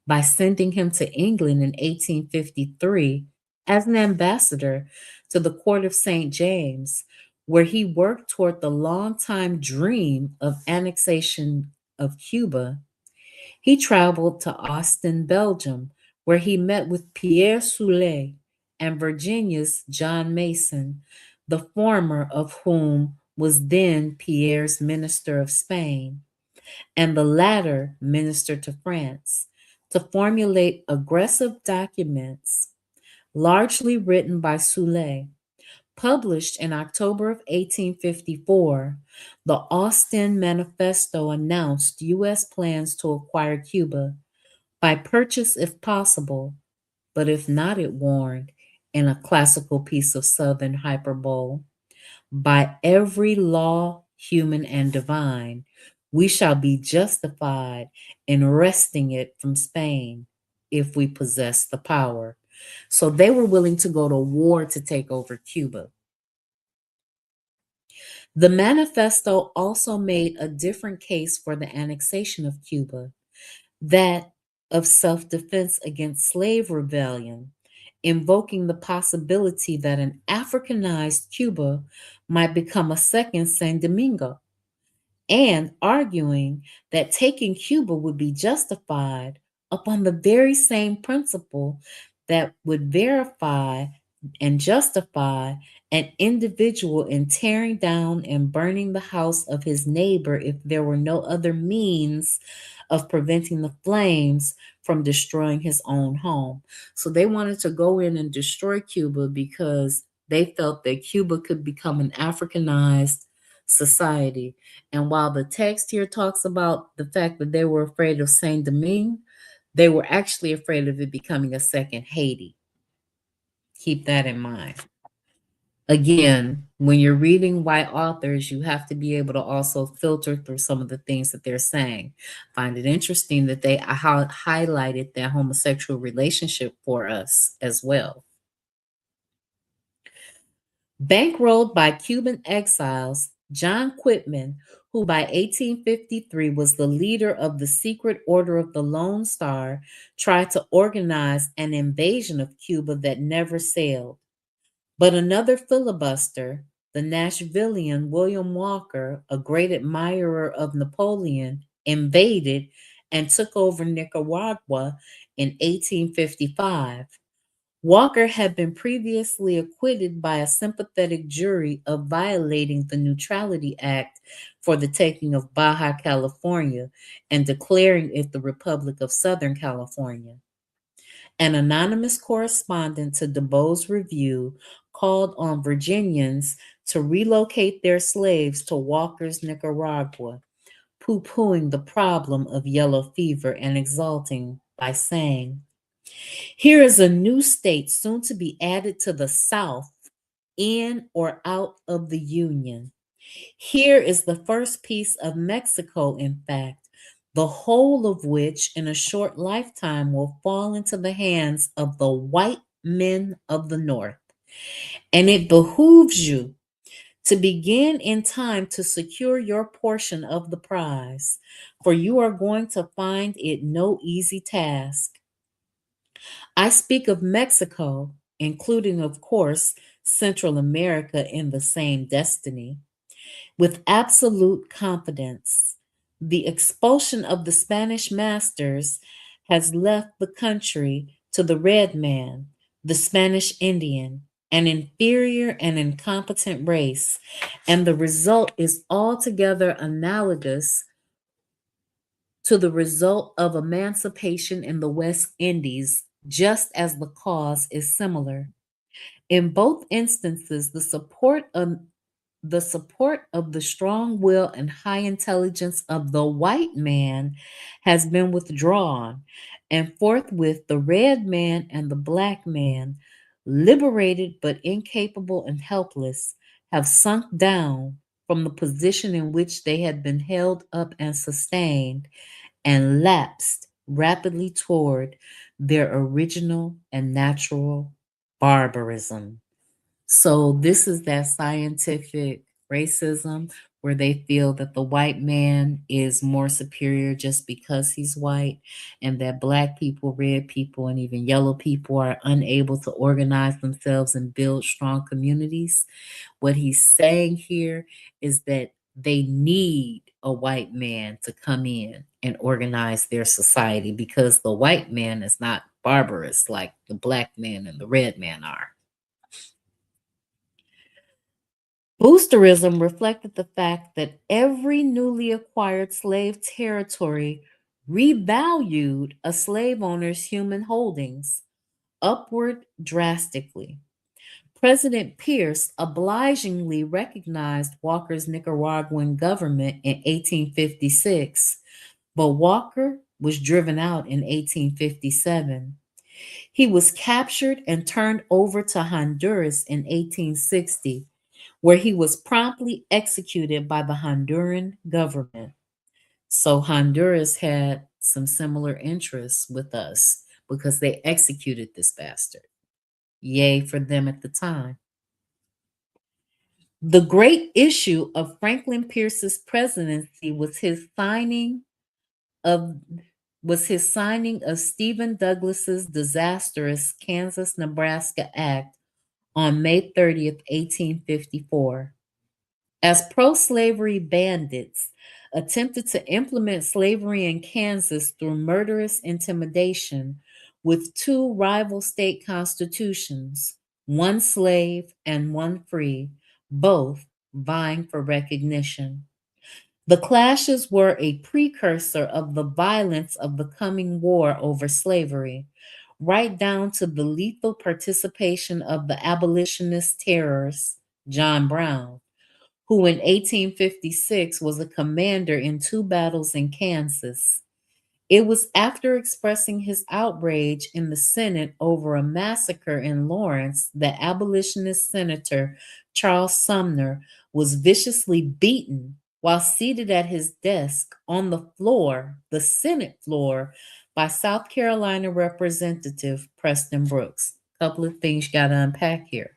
by sending him to England in 1853 as an ambassador to the court of St. James, where he worked toward the long-time dream of annexation of Cuba, he traveled to Ostend, Belgium, where he met with Pierre Soule and Virginia's John Mason, the former of whom was then Pierre's Minister of Spain, and the latter Minister to France, to formulate aggressive documents, largely written by Soule. Published in October of 1854, the Ostend Manifesto announced U.S. plans to acquire Cuba by purchase if possible, but if not, it warned, in a classical piece of Southern hyperbole, by every law, human and divine, we shall be justified in wresting it from Spain if we possess the power. So they were willing to go to war to take over Cuba. The manifesto also made a different case for the annexation of Cuba, that of self defense against slave rebellion, invoking the possibility that an Africanized Cuba might become a second San Domingo, and arguing that taking Cuba would be justified upon the very same principle that would verify and justify an individual in tearing down and burning the house of his neighbor if there were no other means of preventing the flames from destroying his own home. So they wanted to go in and destroy Cuba because they felt that Cuba could become an Africanized society. And while the text here talks about the fact that they were afraid of Saint Domingue, they were actually afraid of it becoming a second Haiti. Keep that in mind. Again, when you're reading white authors, you have to be able to also filter through some of the things that they're saying. Find it interesting that they highlighted that homosexual relationship for us as well. Bankrolled by Cuban exiles, John Quitman, who by 1853 was the leader of the Secret Order of the Lone Star, tried to organize an invasion of Cuba that never sailed. But another filibuster, the Nashvilleian William Walker, a great admirer of Napoleon, invaded and took over Nicaragua in 1855. Walker had been previously acquitted by a sympathetic jury of violating the Neutrality Act for the taking of Baja California and declaring it the Republic of Southern California. An anonymous correspondent to DuBose Review called on Virginians to relocate their slaves to Walker's Nicaragua, poo-pooing the problem of yellow fever and exulting by saying, "Here is a new state soon to be added to the South, in or out of the Union. Here is the first piece of Mexico, in fact, the whole of which in a short lifetime will fall into the hands of the white men of the North. And it behooves you to begin in time to secure your portion of the prize, for you are going to find it no easy task. I speak of Mexico, including, of course, Central America in the same destiny, with absolute confidence. The expulsion of the Spanish masters has left the country to the red man, the Spanish Indian, an inferior and incompetent race, and the result is altogether analogous to the result of emancipation in the West Indies, just as the cause is similar. In both instances, the support of the strong will and high intelligence of the white man has been withdrawn, and forthwith the red man and the black man, liberated but incapable and helpless, have sunk down from the position in which they had been held up and sustained, and lapsed rapidly toward their original and natural barbarism. So this is that scientific racism where they feel that the white man is more superior just because he's white, and that black people, red people, and even yellow people are unable to organize themselves and build strong communities. What he's saying here is that they need a white man to come in and organize their society because the white man is not barbarous like the black man and the red man are. Boosterism reflected the fact that every newly acquired slave territory revalued a slave owner's human holdings upward drastically. President Pierce obligingly recognized Walker's Nicaraguan government in 1856, but Walker was driven out in 1857. He was captured and turned over to Honduras in 1860, where he was promptly executed by the Honduran government. So Honduras had some similar interests with us because they executed this bastard. Yay for them at the time. The great issue of Franklin Pierce's presidency of his signing of Stephen Douglas's disastrous Kansas-Nebraska Act on May 30th, 1854. As pro-slavery bandits attempted to implement slavery in Kansas through murderous intimidation with two rival state constitutions, one slave and one free, both vying for recognition. The clashes were a precursor of the violence of the coming war over slavery, right down to the lethal participation of the abolitionist terrorist, John Brown, who in 1856 was a commander in two battles in Kansas. It was after expressing his outrage in the Senate over a massacre in Lawrence that abolitionist Senator Charles Sumner was viciously beaten while seated at his desk on the floor, the Senate floor, by South Carolina Representative Preston Brooks. A couple of things you got to unpack here.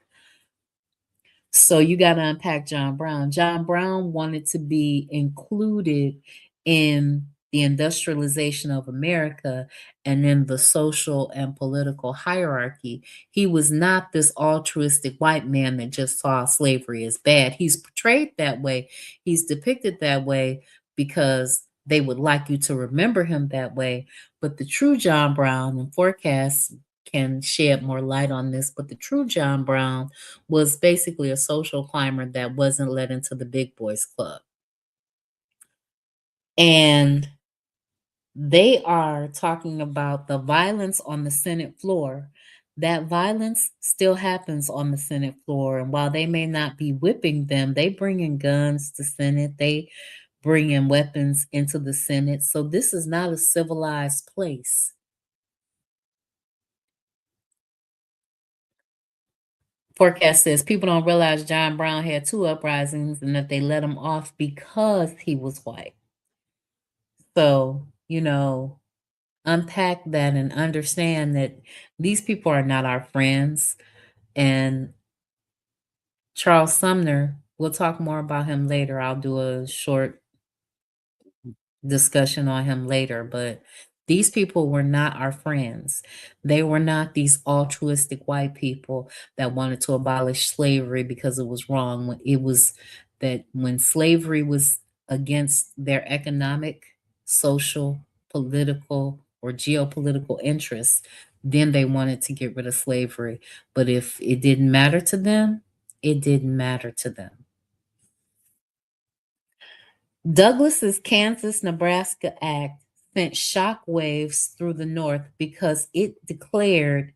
So you got to unpack John Brown. John Brown wanted to be included in the industrialization of America and in the social and political hierarchy. He was not this altruistic white man that just saw slavery as bad. He's portrayed that way, he's depicted that way because they would like you to remember him that way. But the true John Brown, and forecasts can shed more light on this, but the true John Brown was basically a social climber that wasn't let into the big boys club. And they are talking about the violence on the Senate floor. That violence still happens on the Senate floor. And while they may not be whipping them, they bring in guns to Senate. They bring in weapons into the Senate. So this is not a civilized place. Forecast says people don't realize John Brown had two uprisings and that they let him off because he was white. So, unpack that and understand that these people are not our friends. And Charles Sumner, we'll talk more about him later. I'll do a short discussion on him later, but these people were not our friends. They were not these altruistic white people that wanted to abolish slavery because it was wrong. When it was that when slavery was against their economic, social, political, or geopolitical interests, then they wanted to get rid of slavery. But if it didn't matter to them, it didn't matter to them. Douglas's Kansas-Nebraska Act sent shockwaves through the North because it declared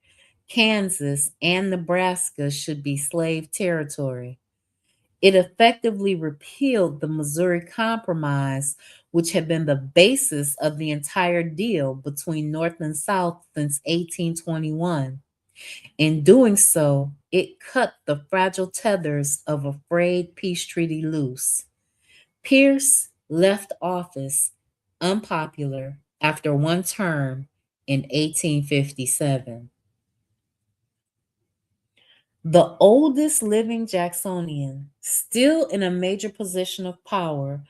Kansas and Nebraska should be slave territory. It effectively repealed the Missouri Compromise, which had been the basis of the entire deal between North and South since 1821. In doing so, it cut the fragile tethers of a frayed peace treaty loose. Pierce left office unpopular after one term in 1857. The oldest living Jacksonian, still in a major position of power,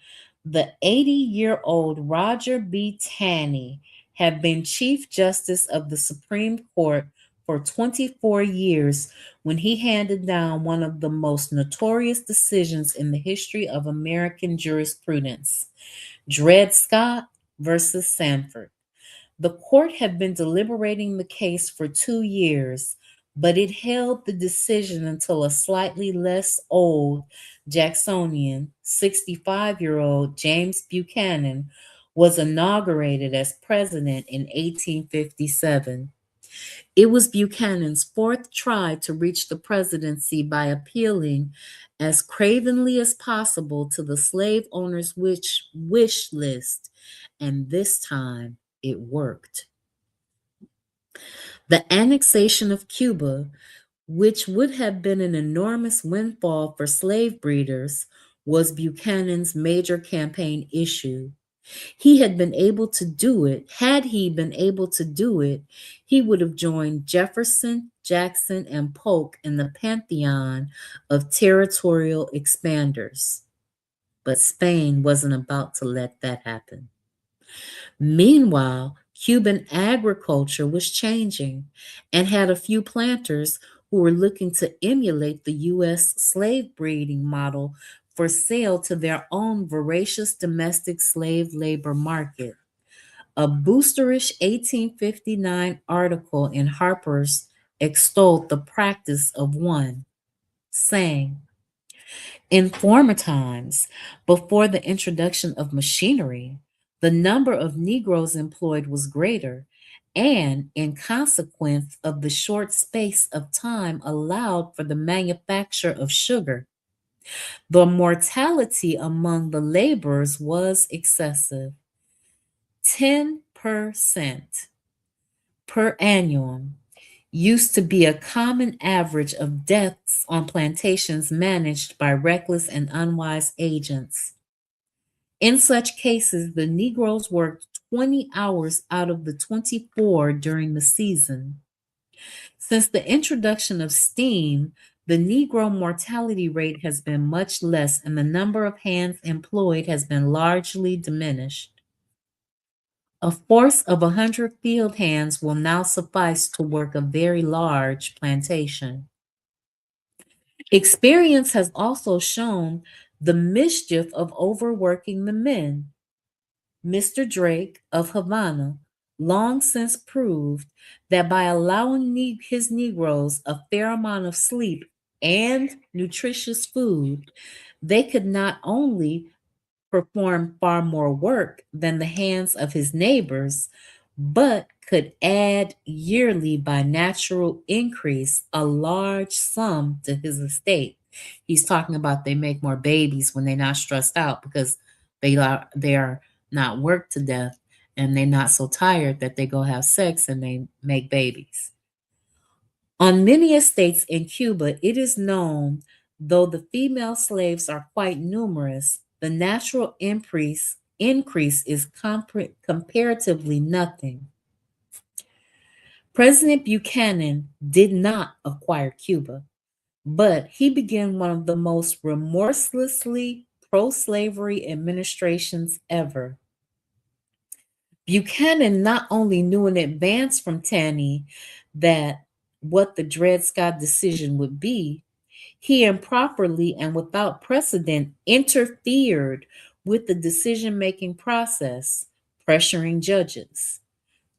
the 80-year-old Roger B. Taney had been Chief Justice of the Supreme Court for 24 years when he handed down one of the most notorious decisions in the history of American jurisprudence, Dred Scott versus Sanford. The court had been deliberating the case for 2 years, but it held the decision until a slightly less old Jacksonian, 65-year-old James Buchanan, was inaugurated as president in 1857. It was Buchanan's fourth try to reach the presidency by appealing as cravenly as possible to the slave owners' wish list, and this time it worked. The annexation of Cuba, which would have been an enormous windfall for slave breeders, was Buchanan's major campaign issue. Had he been able to do it, he would have joined Jefferson, Jackson, and Polk in the pantheon of territorial expanders. But Spain wasn't about to let that happen. Meanwhile, Cuban agriculture was changing and had a few planters who were looking to emulate the U.S. slave breeding model for sale to their own voracious domestic slave labor market. A boosterish 1859 article in Harper's extolled the practice of one, saying, in former times, before the introduction of machinery, the number of Negroes employed was greater, and in consequence of the short space of time allowed for the manufacture of sugar, the mortality among the laborers was excessive. 10% per annum used to be a common average of deaths on plantations managed by reckless and unwise agents. In such cases, the Negroes worked 20 hours out of the 24 during the season. Since the introduction of steam, The Negro mortality rate has been much less, and the number of hands employed has been largely diminished. A force of 100 field hands will now suffice to work a very large plantation. Experience has also shown the mischief of overworking the men. Mr. Drake of Havana long since proved that by allowing his Negroes a fair amount of sleep and nutritious food, they could not only perform far more work than the hands of his neighbors, but could add yearly by natural increase a large sum to his estate. He's talking about they make more babies when they're not stressed out because they are not worked to death and they're not so tired that they go have sex and they make babies. On many estates in Cuba, it is known, though the female slaves are quite numerous, the natural increase is comparatively nothing. President Buchanan did not acquire Cuba, but he began one of the most remorselessly pro slavery administrations ever. Buchanan not only knew in advance from Taney that what the Dred Scott decision would be, he improperly and without precedent interfered with the decision making process, pressuring judges.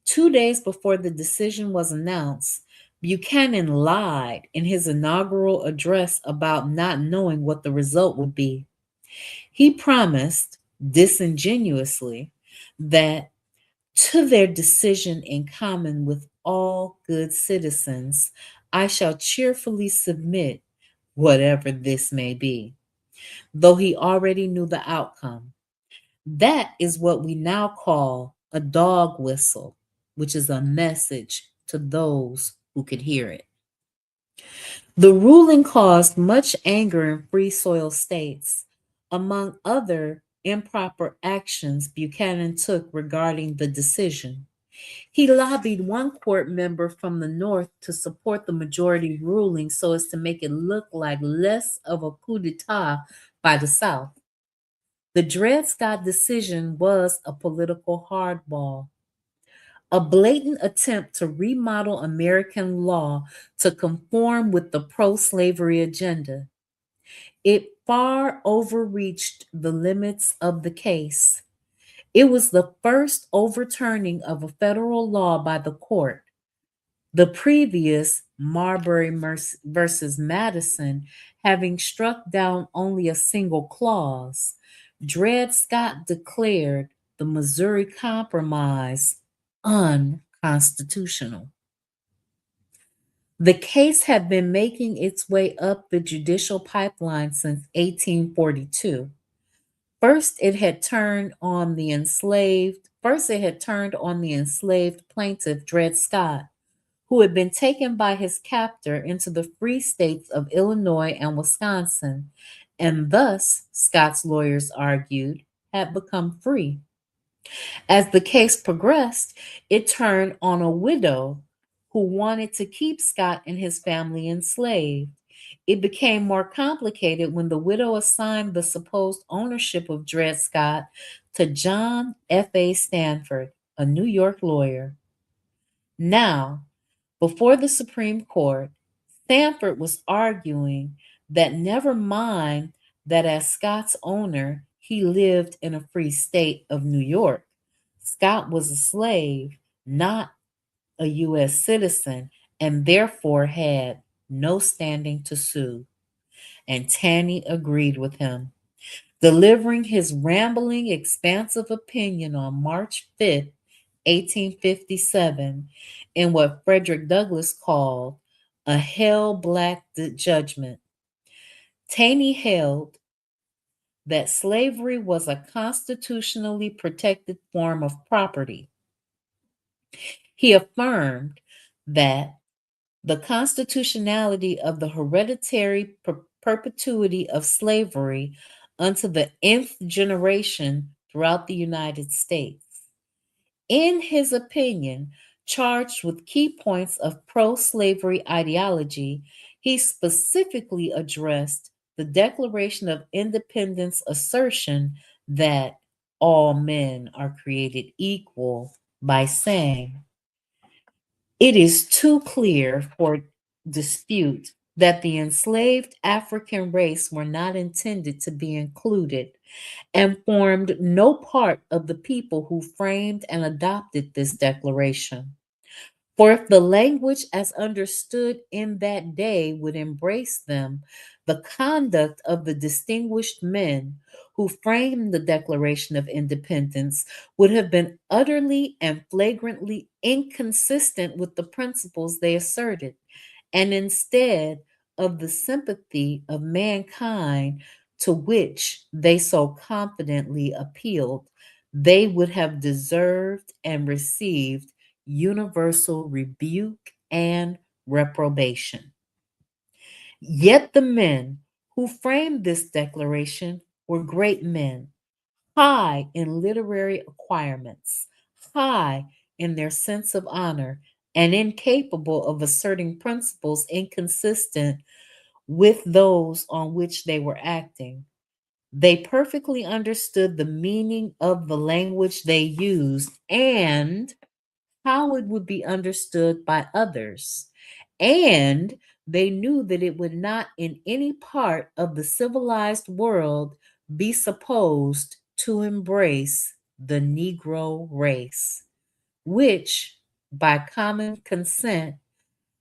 2 days before the decision was announced, Buchanan lied in his inaugural address about not knowing what the result would be. He promised, disingenuously, that to their decision in common with all good citizens, I shall cheerfully submit whatever this may be, though he already knew the outcome. That is what we now call a dog whistle, which is a message to those who could hear it. The ruling caused much anger in free soil states. Among other improper actions Buchanan took regarding the decision, he lobbied one court member from the North to support the majority ruling so as to make it look like less of a coup d'etat by the South. The Dred Scott decision was a political hardball, a blatant attempt to remodel American law to conform with the pro slavery agenda. It far overreached the limits of the case. It was the first overturning of a federal law by the court. The previous Marbury versus Madison having struck down only a single clause, Dred Scott declared the Missouri Compromise unconstitutional. The case had been making its way up the judicial pipeline since 1842. First it had turned on the enslaved plaintiff Dred Scott, who had been taken by his captor into the free states of Illinois and Wisconsin, and thus, Scott's lawyers argued, had become free. As the case progressed, it turned on a widow who wanted to keep Scott and his family enslaved. It became more complicated when the widow assigned the supposed ownership of Dred Scott to John F.A. Stanford, a New York lawyer. Now, before the Supreme Court, Stanford was arguing that never mind that as Scott's owner, he lived in a free state of New York. Scott was a slave, not a U.S. citizen, and therefore had no standing to sue. And Taney agreed with him, delivering his rambling, expansive opinion on March 5th, 1857, in what Frederick Douglass called a hell-black judgment. Taney held that slavery was a constitutionally protected form of property. He affirmed that the constitutionality of the hereditary perpetuity of slavery unto the nth generation throughout the United States. In his opinion, charged with key points of pro slavery ideology, He specifically addressed the Declaration of Independence assertion that all men are created equal by saying, "It is too clear for dispute that the enslaved African race were not intended to be included and formed no part of the people who framed and adopted this declaration. For if the language as understood in that day would embrace them, the conduct of the distinguished men who framed the Declaration of Independence would have been utterly and flagrantly inconsistent with the principles they asserted, and instead of the sympathy of mankind to which they so confidently appealed, they would have deserved and received universal rebuke and reprobation. Yet the men who framed this declaration were great men, high in literary acquirements, high in their sense of honor, and incapable of asserting principles inconsistent with those on which they were acting. They perfectly understood the meaning of the language they used and how it would be understood by others. And they knew that it would not in any part of the civilized world be supposed to embrace the Negro race, which, by common consent,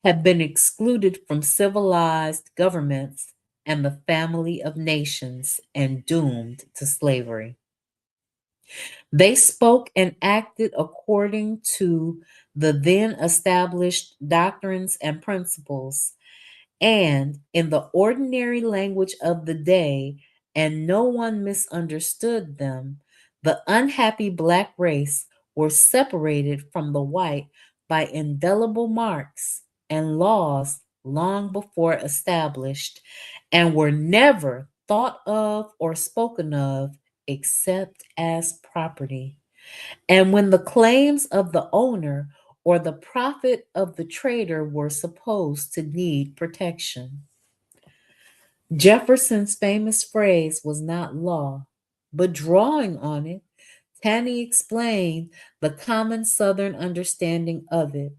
had been excluded from civilized governments and the family of nations and doomed to slavery. They spoke and acted according to the then established doctrines and principles, and in the ordinary language of the day, and no one misunderstood them. The unhappy black race were separated from the white by indelible marks and laws long before established, and were never thought of or spoken of except as property. And when the claims of the owner or the profit of the trader were supposed to need protection. Jefferson's famous phrase was not law, but drawing on it, Taney explained the common Southern understanding of it.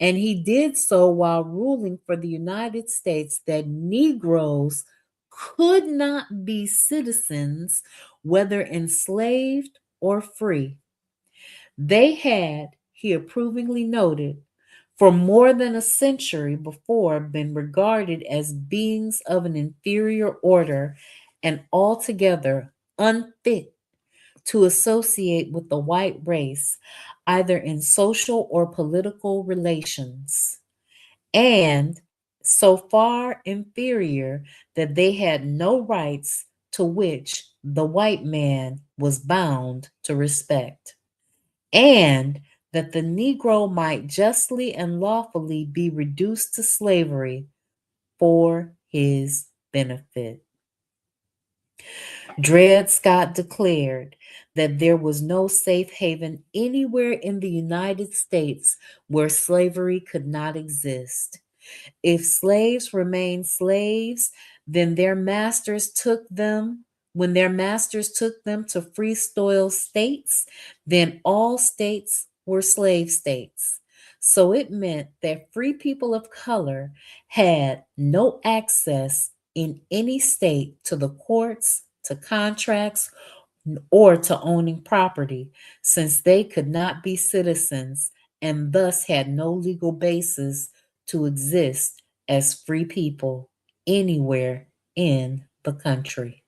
And he did so while ruling for the United States that Negroes could not be citizens, whether enslaved or free. They had, he approvingly noted, for more than a century before been regarded as beings of an inferior order and altogether unfit to associate with the white race, either in social or political relations, and so far inferior that they had no rights to which the white man was bound to respect, and that the Negro might justly and lawfully be reduced to slavery for his benefit. Dred Scott declared that there was no safe haven anywhere in the United States where slavery could not exist. If slaves remained slaves, then their masters took them, when their masters took them to free soil states, then all states were slave states. So it meant that free people of color had no access in any state to the courts, to contracts, or to owning property, since they could not be citizens and thus had no legal basis to exist as free people anywhere in the country.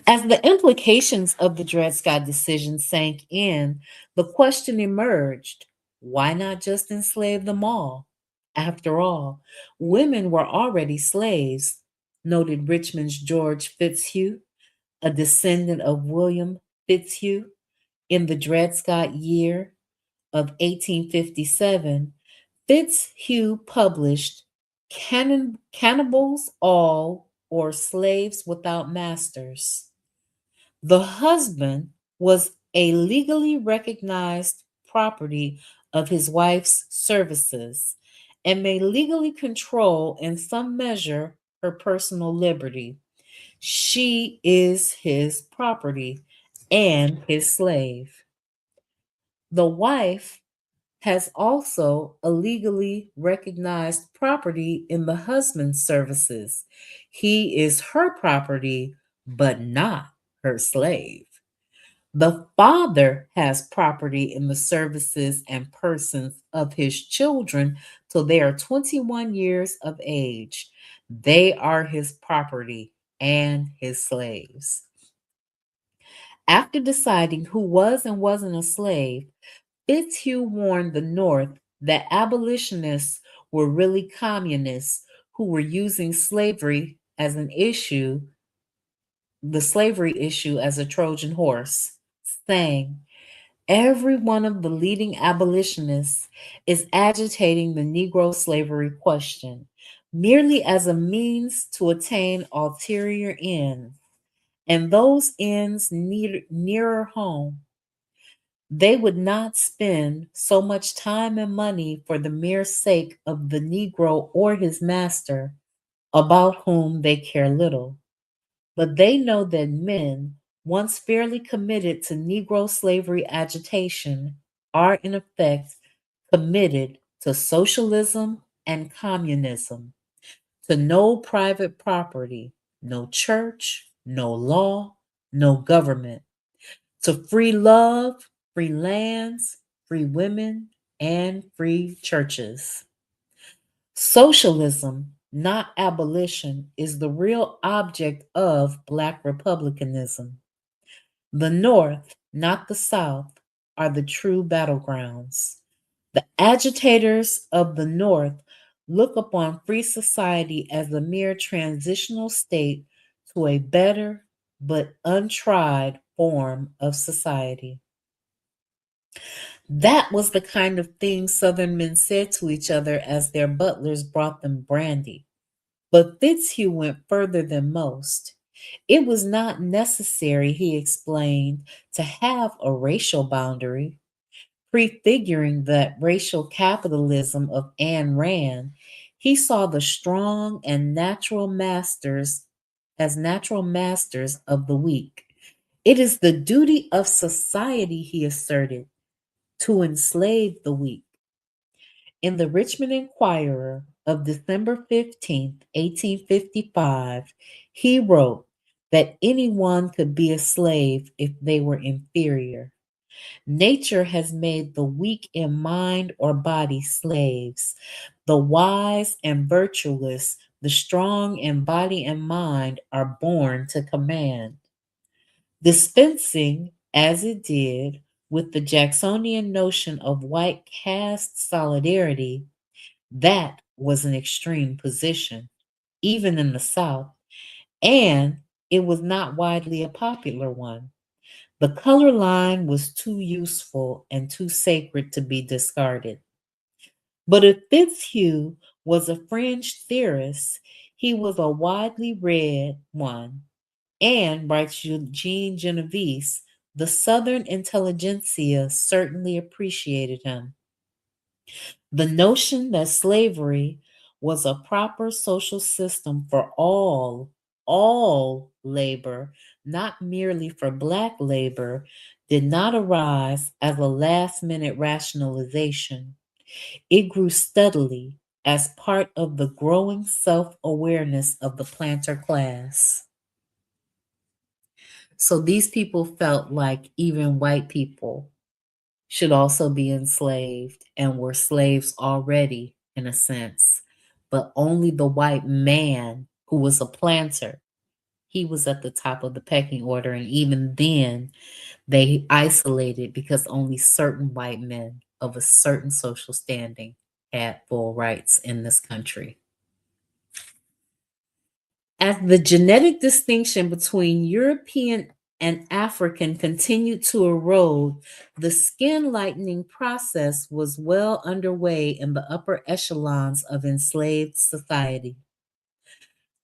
As the implications of the Dred Scott decision sank in, the question emerged, why not just enslave them all? After all, women were already slaves, noted Richmond's George Fitzhugh, a descendant of William Fitzhugh. In the Dred Scott year of 1857, Fitzhugh published Cannibals All, or Slaves Without Masters. The husband was a legally recognized property of his wife's services, and may legally control in some measure her personal liberty. She is his property and his slave. The wife has also a legally recognized property in the husband's services. He is her property, but not her slave. The father has property in the services and persons of his children till they are 21 years of age. They are his property and his slaves. After deciding who was and wasn't a slave, Fitzhugh warned the North that abolitionists were really communists who were using slavery as an issue, the slavery issue as a Trojan horse, saying, every one of the leading abolitionists is agitating the Negro slavery question merely as a means to attain ulterior ends, and those ends nearer home. They would not spend so much time and money for the mere sake of the Negro or his master, about whom they care little. But they know that men, once fairly committed to Negro slavery agitation, are in effect committed to socialism and communism, to no private property, no church, no law, no government, to free love, free lands, free women, and free churches. Socialism, not abolition, is the real object of Black republicanism. The North, not the South, are the true battlegrounds. The agitators of the North look upon free society as a mere transitional state to a better but untried form of society. That was the kind of thing Southern men said to each other as their butlers brought them brandy. But Fitzhugh went further than most. It was not necessary, he explained, to have a racial boundary. Prefiguring that racial capitalism of Ayn Rand, he saw the strong and natural masters as natural masters of the weak. It is the duty of society, he asserted, to enslave the weak. In the Richmond Enquirer of December 15th, 1855, he wrote that anyone could be a slave if they were inferior. Nature has made the weak in mind or body slaves, the wise and virtuous, the strong in body and mind are born to command. Dispensing, as it did, with the Jacksonian notion of white caste solidarity, that was an extreme position, even in the South, and it was not widely a popular one. The color line was too useful and too sacred to be discarded. But if Fitzhugh was a fringe theorist, he was a widely read one. And, writes Eugene Genovese, the Southern intelligentsia certainly appreciated him. The notion that slavery was a proper social system for all labor, not merely for Black labor, did not arise as a last minute rationalization. It grew steadily as part of the growing self awareness of the planter class. So these people felt like even white people should also be enslaved and were slaves already, in a sense. But only the white man who was a planter, he was at the top of the pecking order. And even then, they isolated because only certain white men of a certain social standing had full rights in this country. As the genetic distinction between European and African continued to erode, the skin lightening process was well underway in the upper echelons of enslaved society.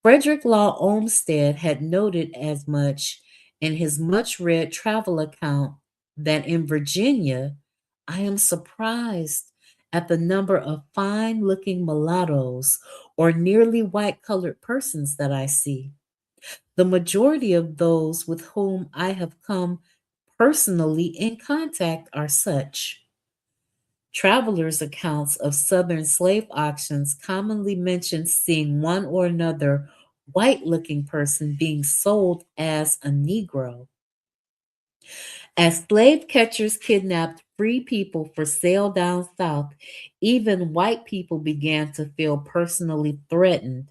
Frederick Law Olmsted had noted as much in his much read travel account that in Virginia, I am surprised at the number of fine looking mulattoes or nearly white colored persons that I see. The majority of those with whom I have come personally in contact are such. Travelers' accounts of Southern slave auctions commonly mention seeing one or another white looking person being sold as a Negro. As slave catchers kidnapped free people for sale down south, even white people began to feel personally threatened.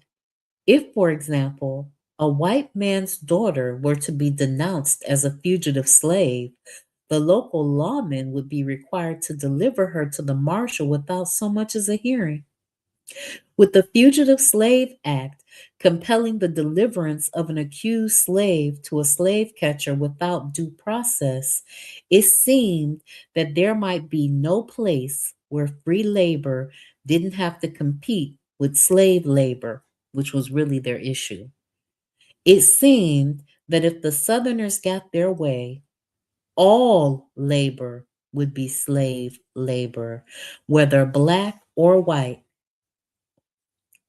If, for example, a white man's daughter were to be denounced as a fugitive slave, the local lawman would be required to deliver her to the marshal without so much as a hearing. With the Fugitive Slave Act compelling the deliverance of an accused slave to a slave catcher without due process, it seemed that there might be no place where free labor didn't have to compete with slave labor, which was really their issue. It seemed that if the Southerners got their way, all labor would be slave labor, whether black or white,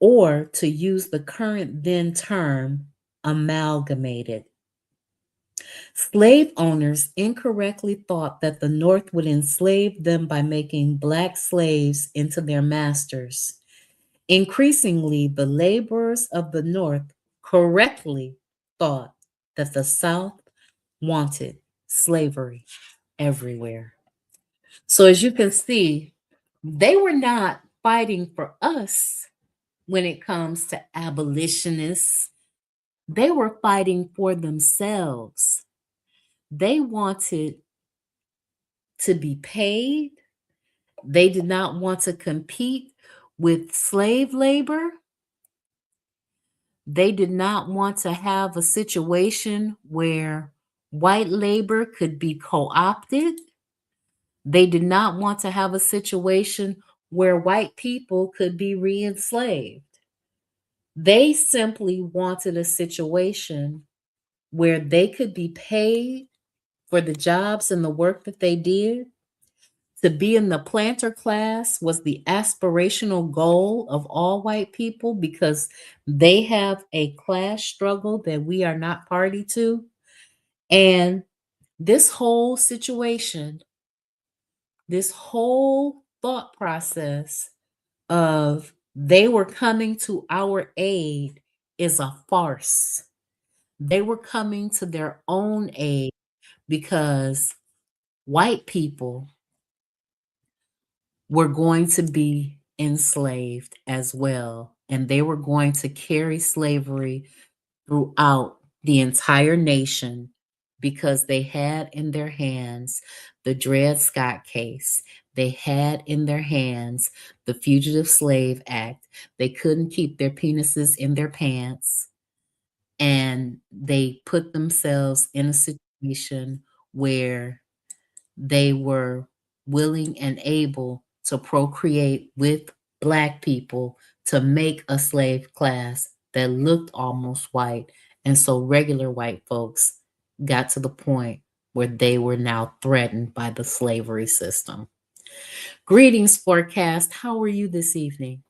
or to use the current then term, amalgamated. Slave owners incorrectly thought that the North would enslave them by making black slaves into their masters. Increasingly, the laborers of the North correctly thought that the South wanted slavery everywhere. So, as you can see, they were not fighting for us when it comes to abolitionists. They were fighting for themselves. They wanted to be paid. They did not want to compete with slave labor. They did not want to have a situation where white labor could be co opted. They did not want to have a situation where white people could be re enslaved. They simply wanted a situation where they could be paid for the jobs and the work that they did. To be in the planter class was the aspirational goal of all white people because they have a class struggle that we are not party to. And this whole situation, this whole thought process of they were coming to our aid is a farce. They were coming to their own aid because white people were going to be enslaved as well. And they were going to carry slavery throughout the entire nation because they had in their hands the Dred Scott case. They had in their hands the Fugitive Slave Act. They couldn't keep their penises in their pants. And they put themselves in a situation where they were willing and able to procreate with Black people to make a slave class that looked almost white. And so regular white folks got to the point where they were now threatened by the slavery system. Greetings, Forecast. How are you this evening?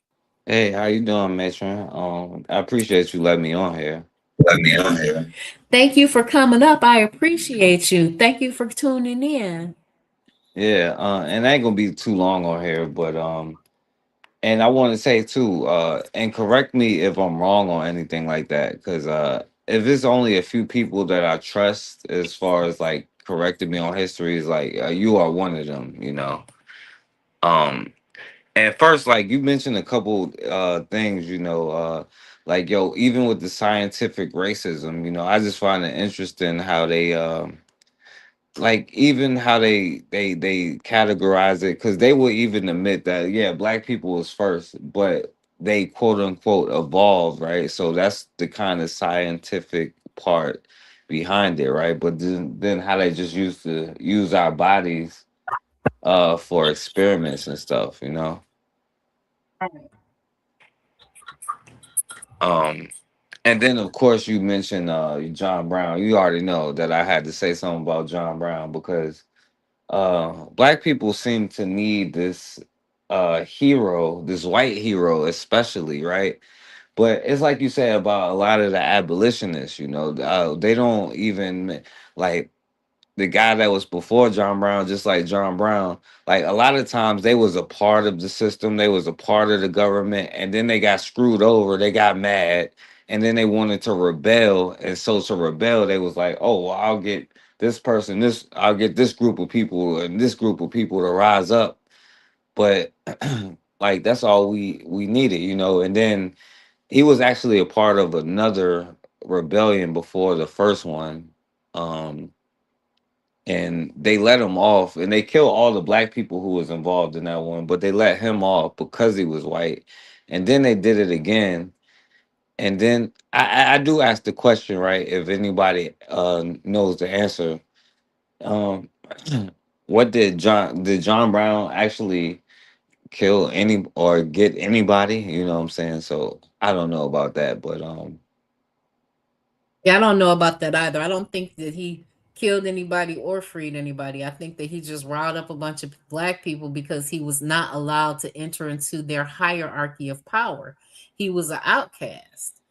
Hey, how you doing, Matron? I appreciate you letting me on here. Let me on here. Thank you for coming up. I appreciate you. Thank you for tuning in. Yeah, and I ain't gonna be too long on here, but and I want to say too, and correct me if I'm wrong on anything like that, because if it's only a few people that I trust as far as like correcting me on history, is like you are one of them, you know. Um, and first, like you mentioned a couple things, you know, like yo, even with the scientific racism, you know, I just find it interesting how they like even how they categorize it because they will even admit that yeah black people was first but they quote unquote evolved, right? So that's the kind of scientific part behind it, right? But then how they just used to use our bodies for experiments and stuff, you know. um and then of course you mentioned John Brown. You already know that I had to say something about John Brown because black people seem to need this, hero, this white hero especially, right? But it's like you said about a lot of the abolitionists, they don't even like the guy that was before John Brown, just like John Brown, like a lot of times they was a part of the system, they was a part of the government, and then they got screwed over, they got mad, and then they wanted to rebel. And so to rebel, they was like, oh, well, I'll get this group of people and this group of people to rise up. But like that's all we needed, and then he was actually a part of another rebellion before the first one. Um, and they let him off and they killed all the black people who was involved in that one, but they let him off because he was white. And then they did it again. And then I do ask the question, right? If anybody knows the answer, um, what did John Brown actually kill any or get anybody? You know what I'm saying? So I don't know about that, but Yeah, I don't know about that either. I don't think that he killed anybody or freed anybody. I think that he just riled up a bunch of black people because he was not allowed to enter into their hierarchy of power. He was an outcast.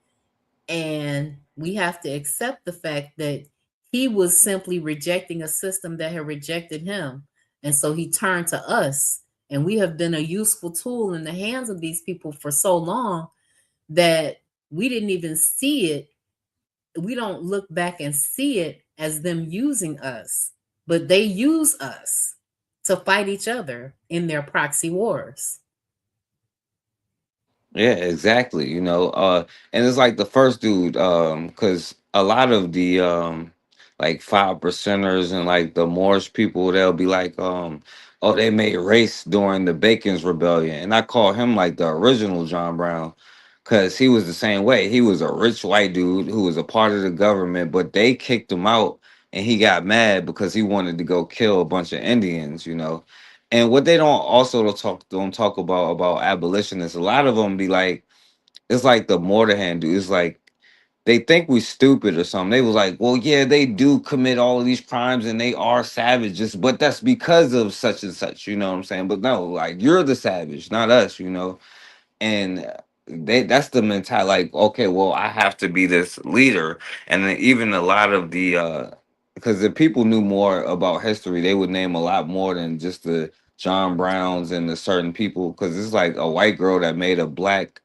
And we have to accept the fact that he was simply rejecting a system that had rejected him. And so he turned to us. And we have been a useful tool in the hands of these people for so long that we didn't even see it. We don't look back and see it as them using us, but they use us to fight each other in their proxy wars. yeah, exactly. And it's like the first dude, because a lot of the like 5 percenters and like the Moorish people, they'll be like, oh, they made race during the Bacon's Rebellion. And I call him like the original John Brown, because he was the same way. He was a rich white dude who was a part of the government, but they kicked him out and he got mad because he wanted to go kill a bunch of Indians. And what they don't talk about abolitionists, a lot of them be like, it's like the Morderhand dude. It's like they think we stupid or something. They was like, well, yeah, they do commit all of these crimes and they are savages, but that's because of such and such. You know what I'm saying? But no, like you're the savage, not us. And that's the mentality. Like, okay, well, I have to be this leader. And then even a lot of the because if people knew more about history, they would name a lot more than just the John Browns and the certain people, because it's like a white girl that made a black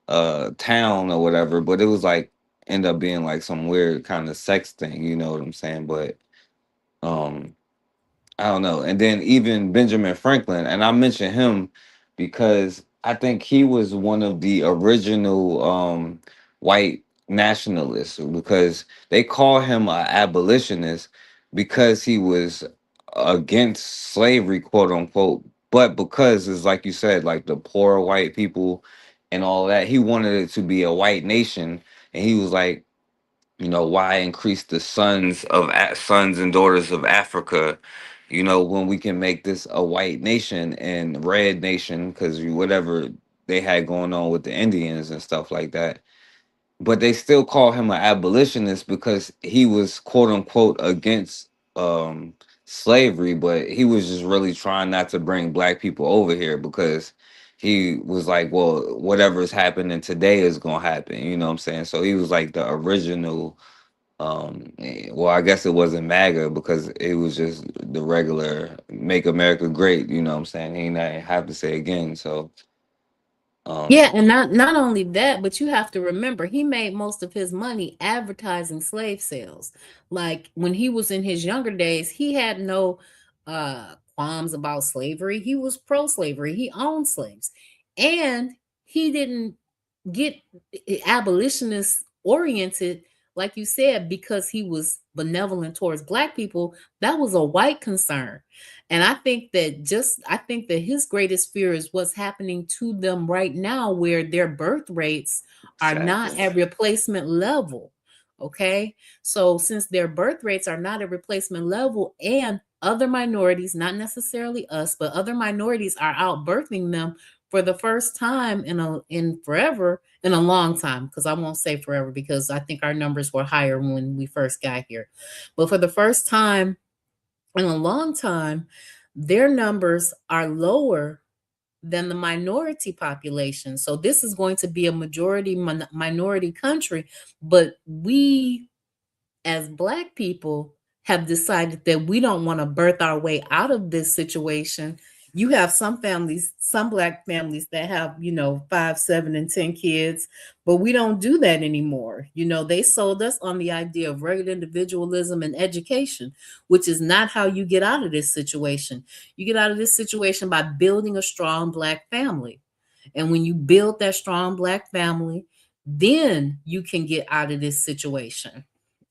town or whatever, but it was like end up being like some weird kind of sex thing, you know what I'm saying? But um I don't know. And then even Benjamin Franklin, and I mention him because I think he was one of the original white nationalists, because they call him an abolitionist because he was against slavery, quote unquote. But because it's like you said, like the poor white people and all that, he wanted it to be a white nation. And he was like, why increase the sons and daughters of Africa, when we can make this a white nation and red nation, because whatever they had going on with the Indians and stuff like that. But they still call him an abolitionist because he was quote unquote against slavery, but he was just really trying not to bring black people over here, because he was like, well, whatever's happening today is gonna happen, you know what I'm saying? So he was like the original well, I guess it wasn't MAGA because it was just the regular Make America Great, you know what I'm saying? He not have to say again. So Yeah, um and not only that, but you have to remember he made most of his money advertising slave sales. Like when he was in his younger days, he had no qualms about slavery. He was pro-slavery. He owned slaves. And he didn't get abolitionist oriented, like you said, because he was benevolent towards black people. That was a white concern. And I think that his greatest fear is what's happening to them right now, where their birth rates are not exactly. at replacement level. Okay. So since their birth rates are not at replacement level, and other minorities, not necessarily us, but other minorities are out birthing them for the first time in forever, in a long time, because I won't say forever because I think our numbers were higher when we first got here. But for the first time in a long time, their numbers are lower than the minority population. So this is going to be a majority minority country, but we as Black people have decided that we don't want to birth our way out of this situation. You have some families, some Black families that have, 5, 7, and 10 kids, but we don't do that anymore. They sold us on the idea of rugged individualism and education, which is not how you get out of this situation. You get out of this situation by building a strong Black family. And when you build that strong Black family, then you can get out of this situation.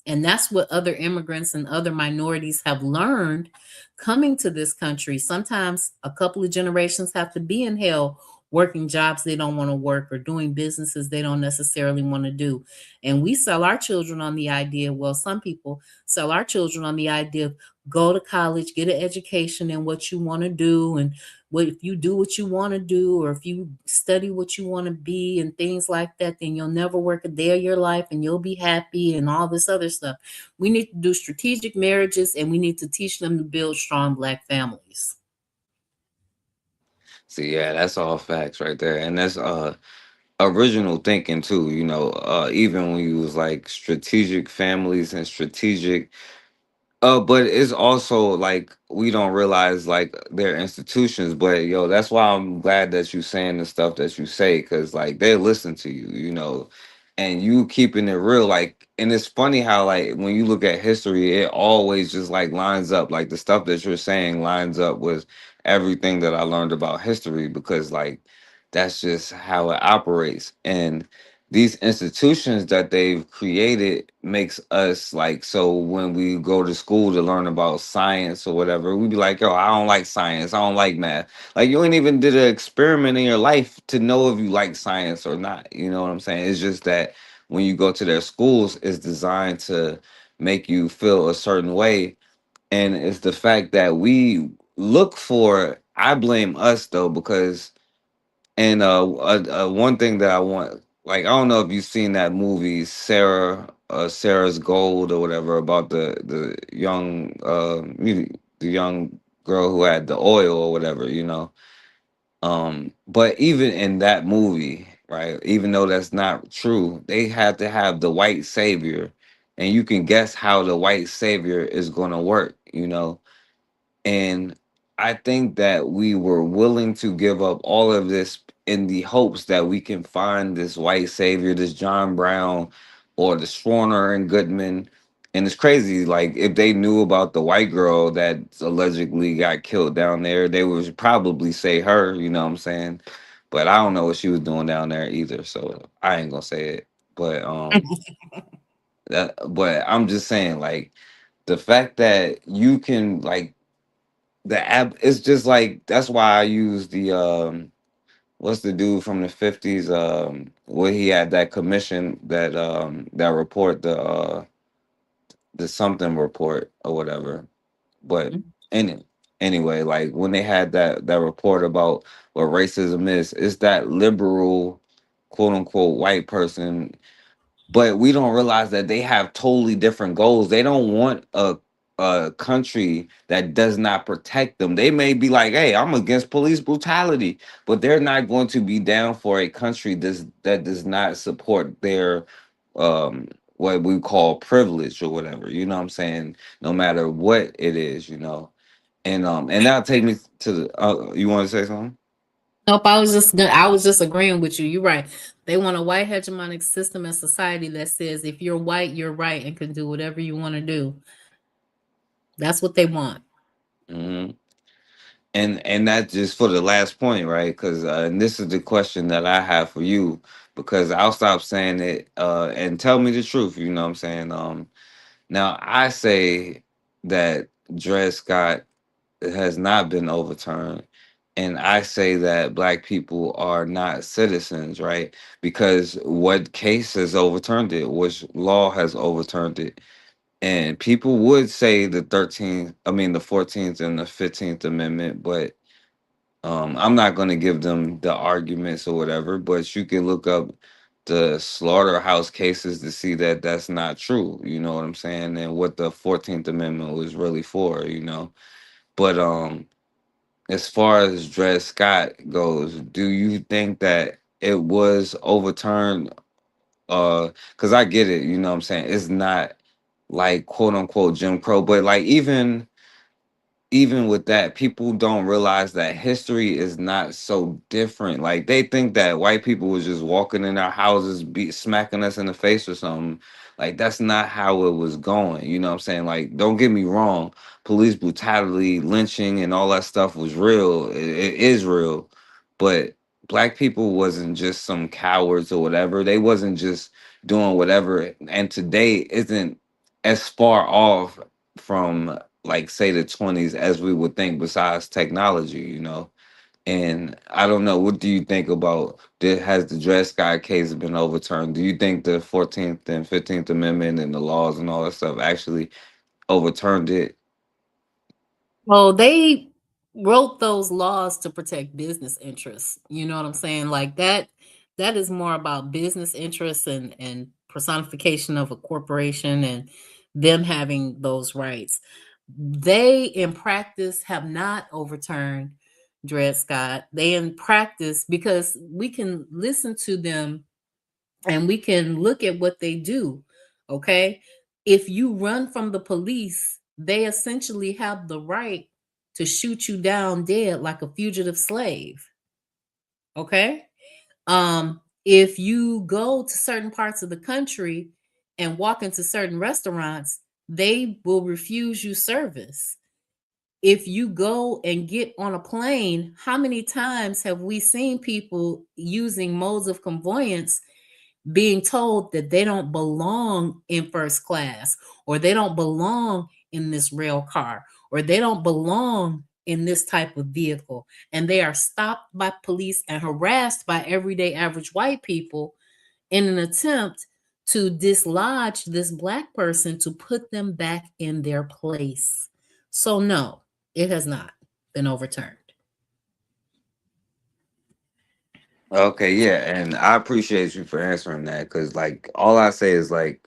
And that's what other immigrants and other minorities have learned coming to this country. Sometimes a couple of generations have to be in hell working jobs they don't want to work or doing businesses they don't necessarily want to do. And we sell our children on the idea, well, some people sell our children on the idea of go to college, get an education in what you want to do, and what if you do what you want to do, or if you study what you want to be and things like that, then you'll never work a day of your life and you'll be happy and all this other stuff. We need to do strategic marriages, and we need to teach them to build strong Black families. See, yeah, that's all facts right there, and that's original thinking too. Even when you was like strategic families and strategic. But it's also like we don't realize like their institutions. But yo, that's why I'm glad that you saying the stuff that you say, because like they listen to you, and you keeping it real. Like, and it's funny how like when you look at history, it always just like lines up. Like the stuff that you're saying lines up with everything that I learned about history, because like that's just how it operates. And these institutions that they've created makes us like, so when we go to school to learn about science or whatever, we be like, yo, I don't like science, I don't like math. Like you ain't even did an experiment in your life to know if you like science or not. You know what I'm saying? It's just that when you go to their schools, it's designed to make you feel a certain way. And it's the fact that we look for, I blame us though, because and one thing that I want, like, I don't know if you've seen that movie Sarah's Gold or whatever, about the young the young girl who had the oil or whatever. But even in that movie, right, even though that's not true, they had to have the white savior, and you can guess how the white savior is going to work. And I think that we were willing to give up all of this in the hopes that we can find this white savior, this John Brown or the Schwerner and Goodman. And it's crazy, like if they knew about the white girl that allegedly got killed down there, they would probably say her, you know what I'm saying? But I don't know what she was doing down there either, so I ain't gonna say it. But but I'm just saying, like, the fact that you can like the app, it's just like, that's why I use the what's the dude from the 50s, where he had that commission, that report, the something report or whatever. But anyway, like when they had that report about what racism is, it's that liberal, quote unquote, white person. But we don't realize that they have totally different goals. They don't want a country that does not protect them. They may be like, "Hey, I'm against police brutality," but they're not going to be down for a country that does not support their um what we call privilege or whatever. You know what I'm saying? No matter what it is. And that'll take me to the. You want to say something? Nope, I was just agreeing with you. You're right. They want a white hegemonic system and society that says if you're white, you're right and can do whatever you want to do. That's what they want. Hmm. And that's just for the last point, right? Because and this is the question that I have for you, because I'll stop saying it, and tell me the truth. You know what I'm saying? Now I say that Dred Scott has not been overturned, and I say that Black people are not citizens, right? Because what case has overturned it? Which law has overturned it? And people would say the 13th, I mean the 14th and the 15th Amendment, but I'm not going to give them the arguments or whatever, but you can look up the slaughterhouse cases to see that that's not true. You know what I'm saying? And what the 14th Amendment was really for. But as far as Dred Scott goes, do you think that it was overturned? Because I get it, you know what I'm saying? It's not like quote unquote Jim Crow, but like even with that, people don't realize that history is not so different. Like they think that white people was just walking in our houses, be smacking us in the face or something. Like that's not how it was going. You know what I'm saying? Like, don't get me wrong, police brutality, lynching, and all that stuff was real. It is real, but black people wasn't just some cowards or whatever. They wasn't just doing whatever. And today isn't as far off from like say the 20s as we would think besides technology, and I don't know, what do you think about has the Dred Scott case been overturned? Do you think the 14th and 15th amendment and the laws and all that stuff actually overturned it? Well, they wrote those laws to protect business interests. You know what I'm saying? Like that is more about business interests and personification of a corporation and them having those rights. They in practice have not overturned Dred Scott. They in practice, because we can listen to them and we can look at what they do. Okay. If you run from the police, they essentially have the right to shoot you down dead like a fugitive slave. Okay. If you go to certain parts of the country and walk into certain restaurants, they will refuse you service. If you go and get on a plane, how many times have we seen people using modes of conveyance being told that they don't belong in first class, or they don't belong in this rail car, or they don't belong in this type of vehicle, and they are stopped by police and harassed by everyday average white people in an attempt to dislodge this black person to put them back in their place. So no, it has not been overturned. Okay, yeah, and I appreciate you for answering that, because like all I say is like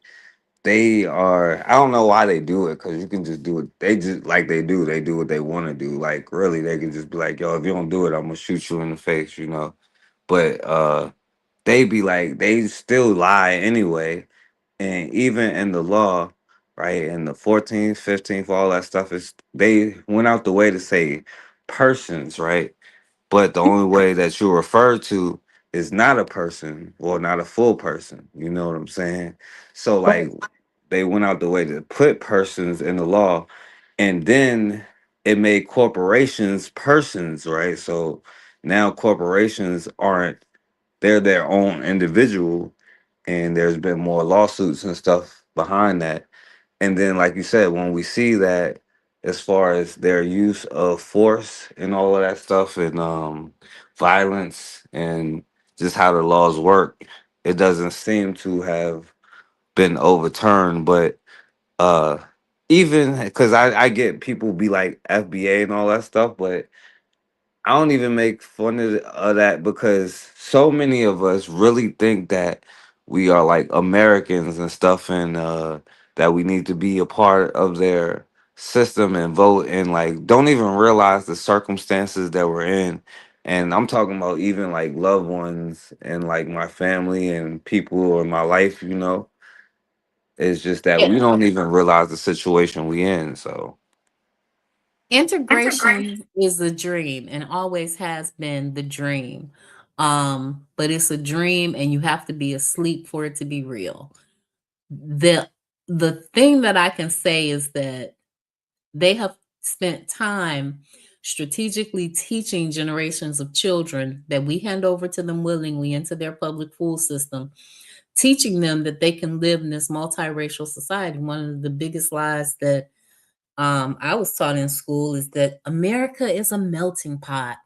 they are, I don't know why they do it, because you can just do it. They just like they do what they want to do. Like really, they can just be like, yo, if you don't do it, I'm gonna shoot you in the face. But they be like, they still lie anyway. And even in the law, right, in the 14th, 15th, all that stuff, is they went out the way to say persons, right? But the only way that you refer to is not a person, or not a full person. You know what I'm saying? So like they went out the way to put persons in the law, and then it made corporations persons, right? So now corporations aren't, they're their own individual, and there's been more lawsuits and stuff behind that. And then, like you said, when we see that, as far as their use of force and all of that stuff, and violence, and just how the laws work, it doesn't seem to have been overturned. But uh, even because I get people be like FBA and all that stuff, but I don't even make fun of that, because so many of us really think that we are like Americans and stuff, and that we need to be a part of their system and vote, and like don't even realize the circumstances that we're in. And I'm talking about even like loved ones and like my family and people in my life. It's just that Yeah. we don't even realize the situation we in. So Integration is a dream and always has been the dream. But it's a dream and you have to be asleep for it to be real. The the thing that I can say is that they have spent time strategically teaching generations of children that we hand over to them willingly into their public school system, teaching them that they can live in this multiracial society. One of the biggest lies that I was taught in school is that America is a melting pot,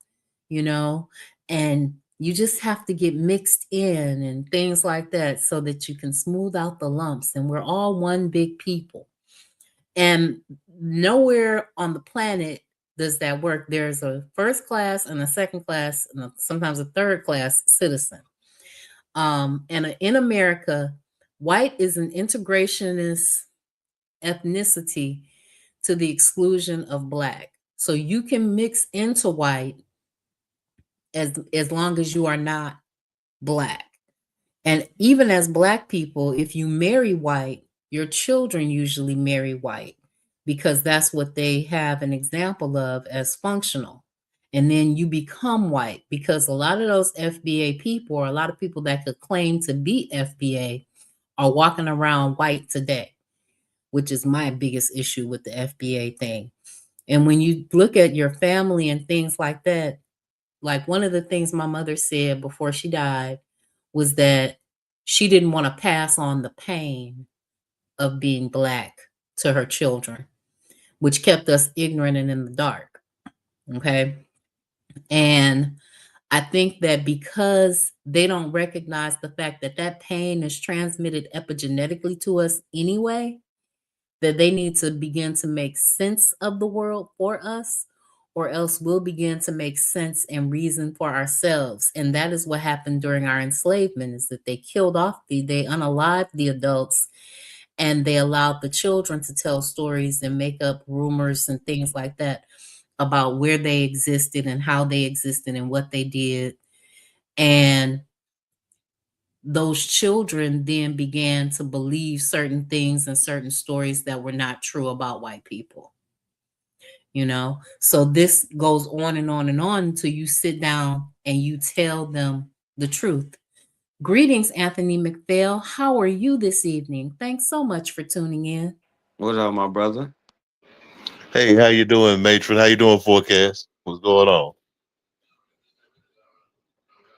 you know, and you just have to get mixed in and things like that so that you can smooth out the lumps. And we're all one big people. And nowhere on the planet does that work. There's a first class and a second class, and sometimes a third class citizen. In America, white is an integrationist ethnicity to the exclusion of black. So you can mix into white as long as you are not black. And even as black people, if you marry white, your children usually marry white because that's what they have an example of as functional. And then you become white because a lot of those FBA people, or a lot of people that could claim to be FBA, are walking around white today, which is my biggest issue with the FBA thing. And when you look at your family and things like that, like one of the things my mother said before she died was that she didn't want to pass on the pain of being black to her children, which kept us ignorant and in the dark. Okay. And I think that because they don't recognize the fact that that pain is transmitted epigenetically to us anyway, that they need to begin to make sense of the world for us, or else we'll begin to make sense and reason for ourselves. And that is what happened during our enslavement, is that they killed off they unalived the adults, and they allowed the children to tell stories and make up rumors and things like that about where they existed and how they existed and what they did. And those children then began to believe certain things and certain stories that were not true about white people. So this goes on and on and on until you sit down and you tell them the truth. Greetings, Anthony McPhail. How are you this evening? Thanks so much for tuning in. What up, my brother? Hey, how you doing, Matron? How you doing, Forecast? What's going on?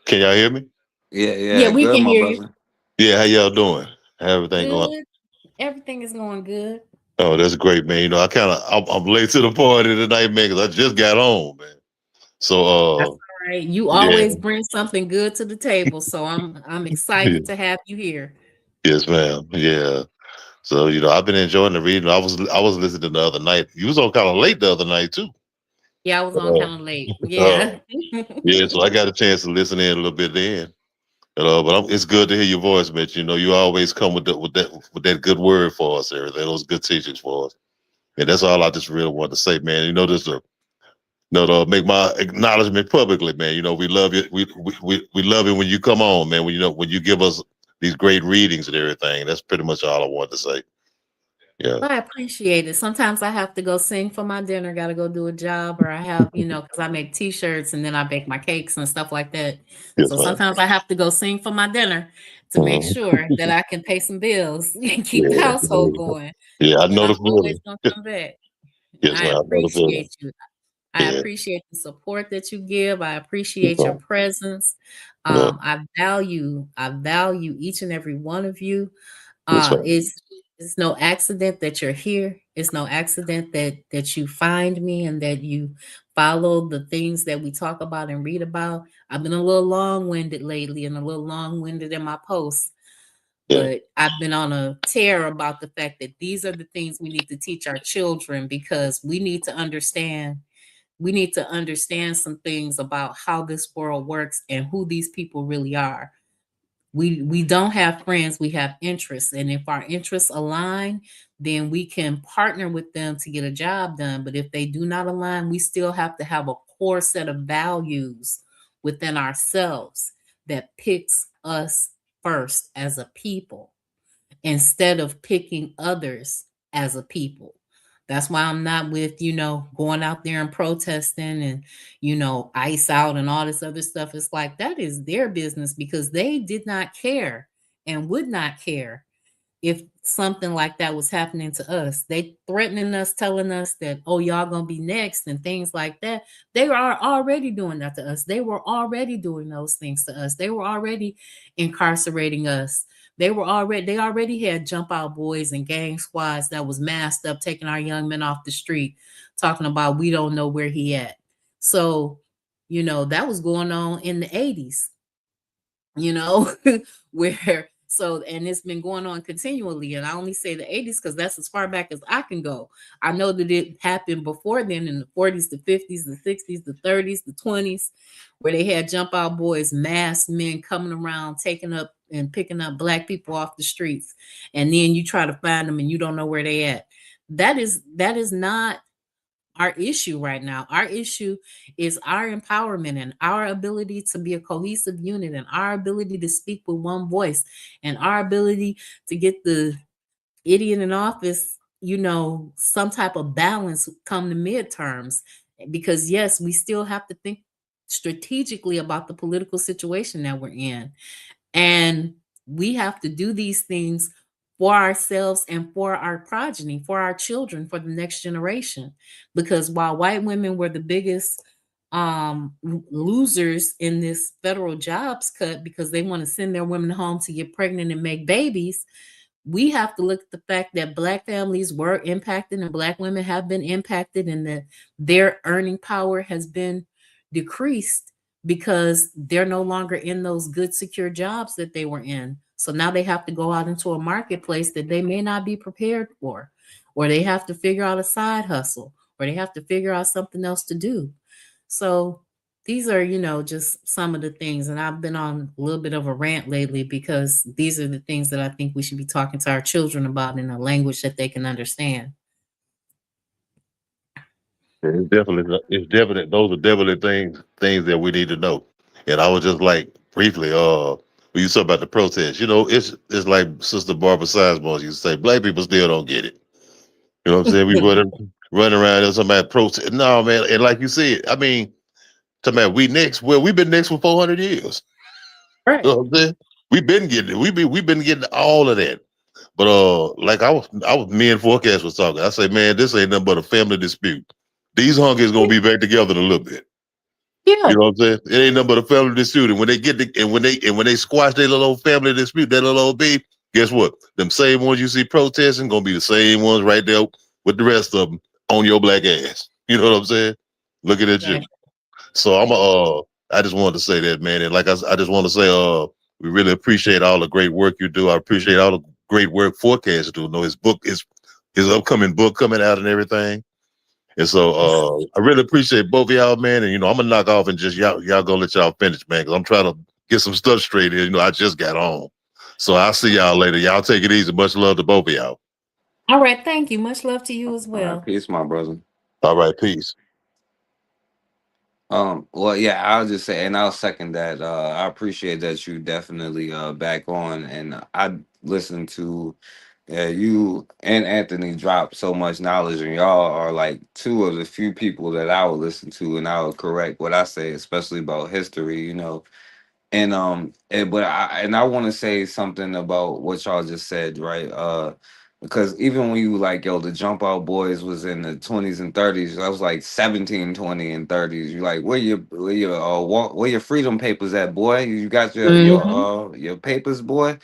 Can y'all hear me? Yeah, Yeah, yeah, we good, can my hear you. brother. Yeah, how y'all doing? How everything going? Good. Everything is going good. Oh, that's great, man. I'm late to the party tonight, man, because I just got home, man. So, That's all right. You yeah, always bring something good to the table, so I'm yeah, excited to have you here. yes, ma'am. Yeah. So, I've been enjoying the reading. I was listening the other night. You was on kind of late the other night too. Yeah, I was on Uh, kind of late. uh, Yeah. yeah, so I got a chance to listen in a little bit then. But it's good to hear your voice, Mitch. You always come with that good word for us, everything. Those good teachings for us. And that's all I just really want to say, man. Just to make my acknowledgement publicly, man. We love you. We love it when you come on, man. When you give us these great readings and everything. That's pretty much all I want to say. Yeah. I appreciate it. Sometimes I have to go sing for my dinner, got to go do a job, or I have, because I make t-shirts and then I bake my cakes and stuff like that. Yes, So man. sometimes I have to go sing for my dinner to make Mhm. sure that I can pay some bills and keep the Yeah. household going. Yeah. I And know I'm the always feeling. going to come back. And Yes, I man. I know the feeling. appreciate you. I Yeah. appreciate the support that you give. I Yes, appreciate your man. presence. Yeah. I value each and every one of you. Yes, man. It's no accident that you're here. It's no accident that you find me and that you follow the things that we talk about and read about. I've been a little long-winded lately and a little long-winded in my posts, Yeah. but I've been on a tear about the fact that these are the things we need to teach our children, because we need to understand some things about how this world works and who these people really are. We don't have friends, we have interests, and if our interests align, then we can partner with them to get a job done. But if they do not align, we still have to have a core set of values within ourselves that picks us first as a people, instead of picking others as a people. That's why I'm not with, going out there and protesting and, ice out and all this other stuff. It's like that is their business, because they did not care and would not care if something like that was happening to us. They threatening us, telling us that, oh, y'all gonna be next and things like that. They are already doing that to us. They were already doing those things to us. They were already incarcerating us. They already had jump out boys and gang squads that was masked up, taking our young men off the street, talking about we don't know where he at. So, that was going on in the 80s, you know, and it's been going on continually. And I only say the 80s because that's as far back as I can go. I know that it happened before then in the 40s, the 50s, the 60s, the 30s, the 20s, where they had jump out boys, masked men coming around, taking up and picking up black people off the streets. And then you try to find them and you don't know where they at. That is not our issue right now. Our issue is our empowerment and our ability to be a cohesive unit and our ability to speak with one voice and our ability to get the idiot in office, some type of balance come the midterms. Because yes, we still have to think strategically about the political situation that we're in. And we have to do these things for ourselves and for our progeny, for our children, for the next generation. Because while white women were the biggest losers in this federal jobs cut because they want to send their women home to get pregnant and make babies, we have to look at the fact that Black families were impacted and Black women have been impacted, and that their earning power has been decreased because they're no longer in those good, secure jobs that they were in. So now they have to go out into a marketplace that they may not be prepared for, or they have to figure out a side hustle, or they have to figure out something else to do. So these are, just some of the things. And I've been on a little bit of a rant lately because these are the things that I think we should be talking to our children about in a language that they can understand. It's definitely, those are definitely things that we need to know. And I was just like briefly, when you talk about the protest, it's like Sister Barbara Sizemore used to say, black people still don't get it. You know what I'm saying? We running around and somebody protest. No, man, and like you said, I mean, talking about we next. Well, we've been next for 400 years. Right. You know what I'm saying? We've been getting it. We've been getting all of that. But like me and Forecast was talking. I say, man, this ain't nothing but a family dispute. These hunkies gonna be back together in a little bit. Yeah. You know what I'm saying? It ain't nothing but a family dispute. And when they when they squash their little old family dispute, that little old beef, guess what? Them same ones you see protesting gonna be the same ones right there with the rest of them on your black ass. You know what I'm saying? Looking at you. Right. So I just wanted to say that, man. And like I just want to say, we really appreciate all the great work you do. I appreciate all the great work Forecast do. His upcoming book coming out and everything. And so I really appreciate both of y'all, man. And I'm gonna knock off and just y'all gonna let y'all finish, man, because I'm trying to get some stuff straight here. I just got on. So I'll see y'all later. Y'all take it easy. Much love to both of y'all. All right. Thank you. Much love to you as All right, well. peace, my brother. All right, peace. Well, yeah, I'll just say, and I'll second that. I appreciate that you definitely back on, and I listened to you and Anthony drop so much knowledge, and y'all are like two of the few people that I will listen to, and I will correct what I say, especially about history, but I want to say something about what y'all just said, right? Because even when you like, yo, the Jump Out Boys was in the 20s and 30s. I was like 17, 20, and 30s. You like, where your freedom papers at, boy? You got your papers, boy?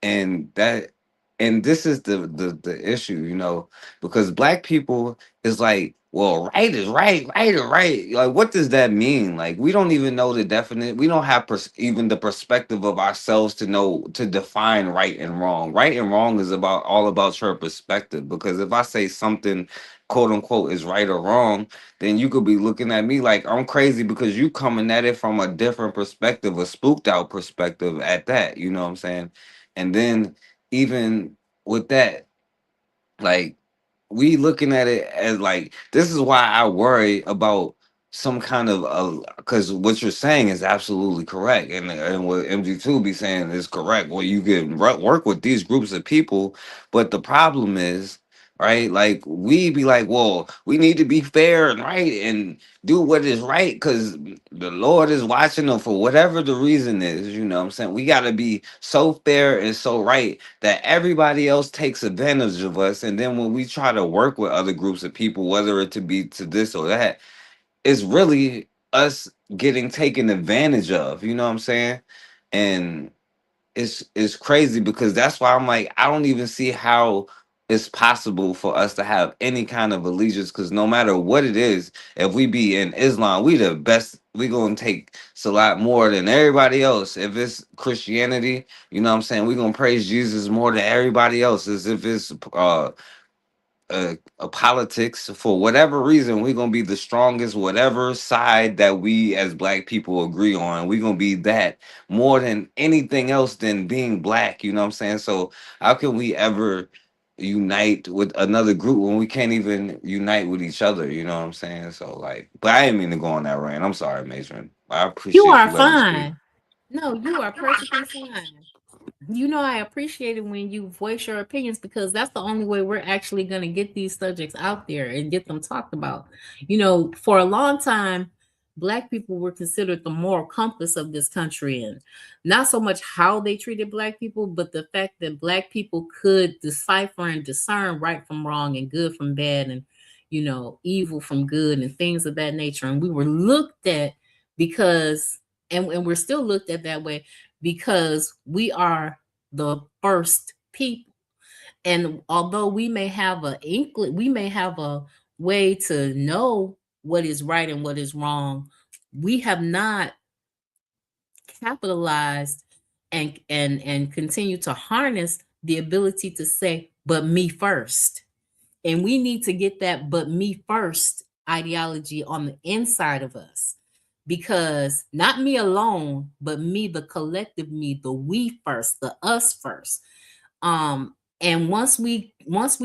And this is the issue, because black people is like, well, right is right, right is right. Like, what does that mean? Like, we don't even know the definite. We don't have even the perspective of ourselves to define right and wrong. Right and wrong is all about your perspective. Because if I say something, quote unquote, is right or wrong, then you could be looking at me like I'm crazy because you coming at it from a different perspective, a spooked out perspective at that. You know what I'm saying? And then even with that, like, we looking at it as like, this is why I worry about some kind of because what you're saying is absolutely correct, and what MG2 be saying is correct. Well, you can work with these groups of people, but the problem is, right, like, we be like, well, we need to be fair and right and do what is right because the Lord is watching them for whatever the reason is. You know what I'm saying? We got to be so fair and so right that everybody else takes advantage of us. And then when we try to work with other groups of people, whether it to be to this or that, it's really us getting taken advantage of. You know what I'm saying? And it's crazy because that's why I'm like, I don't even see how it's possible for us to have any kind of allegiance, because no matter what it is, if we be in Islam, we the best. We gonna take Salat more than everybody else. If it's Christianity, you know what I'm saying, we gonna praise Jesus more than everybody else. As if it's politics, for whatever reason, we're gonna be the strongest, whatever side that we as black people agree on, we're gonna be that more than anything else than being black. You know what I'm saying? So how can we ever unite with another group when we can't even unite with each other. You know what I'm saying? So like, but I didn't mean to go on that rant. I'm sorry, Matron. I You appreciate are you letting me speak. fine. No, you are perfectly fine. You know, I appreciate it when you voice your opinions because that's the only way we're actually going to get these subjects out there and get them talked about. You know, for a long time, Black people were considered the moral compass of this country, and not so much how they treated Black people, but the fact that Black people could decipher and discern right from wrong and good from bad and, you know, evil from good and things of that nature. And we were looked at because, and we're still looked at that way because we are the first people. And although we may have we may have a way to know what is right and what is wrong, we have not capitalized and continue to harness the ability to say, but me first. And we need to get that but me first ideology on the inside of us. Because not me alone, but me, the collective me, the we first, the us first. And once we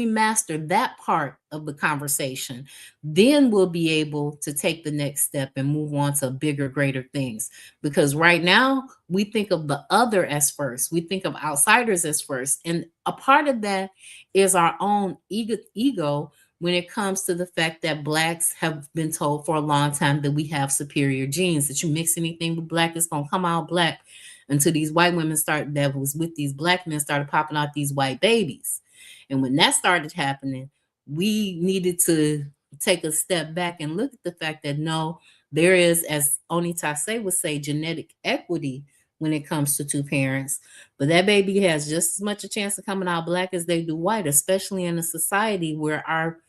master that part of the conversation, then we'll be able to take the next step and move on to bigger, greater things. Because right now we think of the other as first, we think of outsiders as first, and a part of that is our own ego when it comes to the fact that Blacks have been told for a long time that we have superior genes, that you mix anything with Black, it's gonna come out Black, until these white women that was with these Black men started popping out these white babies. And when that started happening, we needed to take a step back and look at the fact that no, there is, as Oni Tase would say, genetic equity when it comes to two parents. But that baby has just as much a chance of coming out Black as they do white, especially in a society where our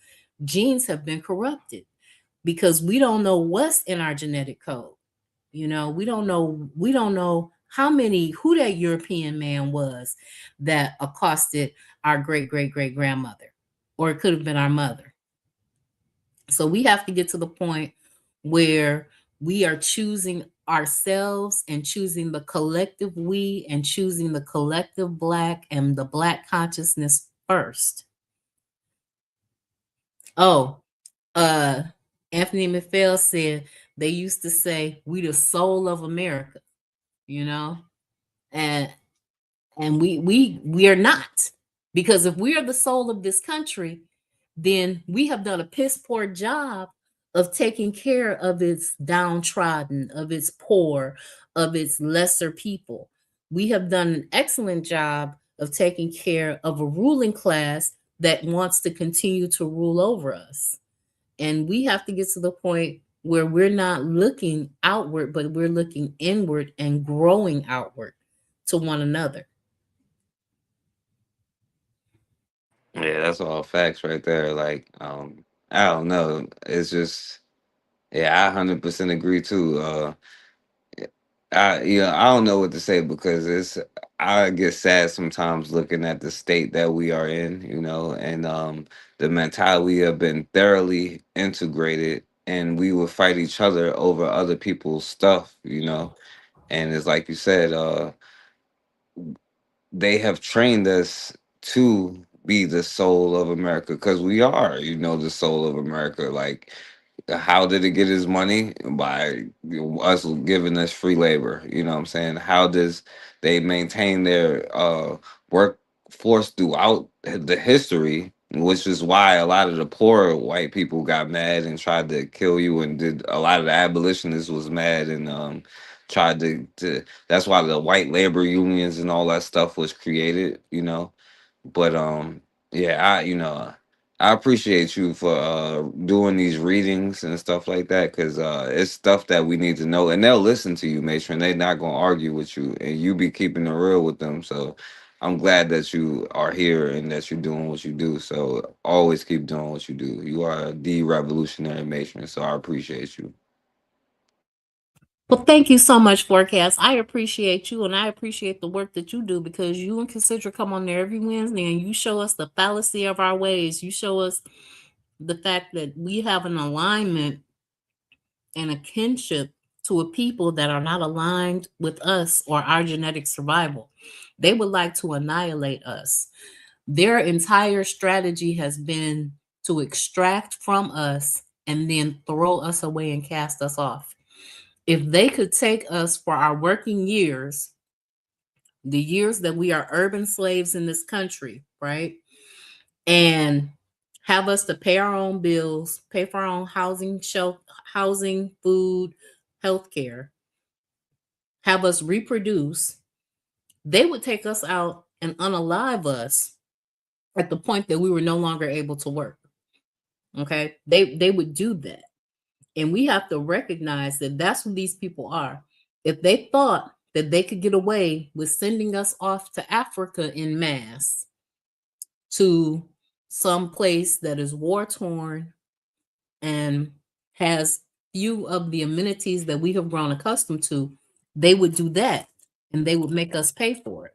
genes have been corrupted because we don't know what's in our genetic code. You know, we don't know who that European man was that accosted our great great great grandmother, or it could have been our mother. So we have to get to the point where we are choosing ourselves and choosing the collective we and choosing the collective Black and the Black consciousness first. Oh, uh Anthony McPhail said they used to say we the soul of America, you know, and we are not, because if we are the soul of this country, then we have done a piss poor job of taking care of its downtrodden, of its poor, of its lesser people. We have done an excellent job of taking care of a ruling class that wants to continue to rule over us. And we have to get to the point where we're not looking outward, but we're looking inward and growing outward to one another. Yeah, that's all facts right there. Like, I don't know. It's just, yeah, I 100% agree too. I don't know what to say because I get sad sometimes looking at the state that we are in, and the mentality we have been thoroughly integrated, and we will fight each other over other people's stuff. And it's like you said, they have trained us to be the soul of America because we are, the soul of America. Like, how did it get his money? By us giving us free labor. You know what I'm saying? How does they maintain their workforce throughout the history? Which is why a lot of the poor white people got mad and tried to kill you, and did a lot of the abolitionists was mad and tried to. That's why the white labor unions and all that stuff was created. But yeah, I appreciate you for doing these readings and stuff like that, because it's stuff that we need to know, and they'll listen to you, Matron. They're not gonna argue with you, and you be keeping it real with them. So I'm glad that you are here and that you're doing what you do. So always keep doing what you do. You are the revolutionary, Matron. So I appreciate you. Well, thank you so much, Forecast. I appreciate you and I appreciate the work that you do because you and Considra come on there every Wednesday and you show us the fallacy of our ways. You show us the fact that we have an alignment and a kinship to a people that are not aligned with us or our genetic survival. They would like to annihilate us. Their entire strategy has been to extract from us and then throw us away and cast us off. If they could take us for our working years, the years that we are urban slaves in this country, right? And have us to pay our own bills, pay for our own housing, food, healthcare, have us reproduce, they would take us out and unalive us at the point that we were no longer able to work. Okay? They would do that. And we have to recognize that that's who these people are. If they thought that they could get away with sending us off to Africa in mass, to some place that is war torn and has few of the amenities that we have grown accustomed to, they would do that and they would make us pay for it.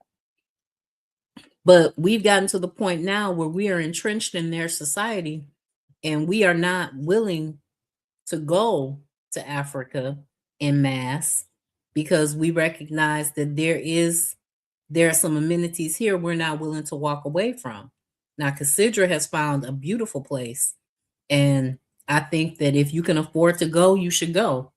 But we've gotten to the point now where we are entrenched in their society and we are not willing to go to Africa in mass because we recognize that there are some amenities here we're not willing to walk away from. Now, Casidra has found a beautiful place, and I think that if you can afford to go, you should go.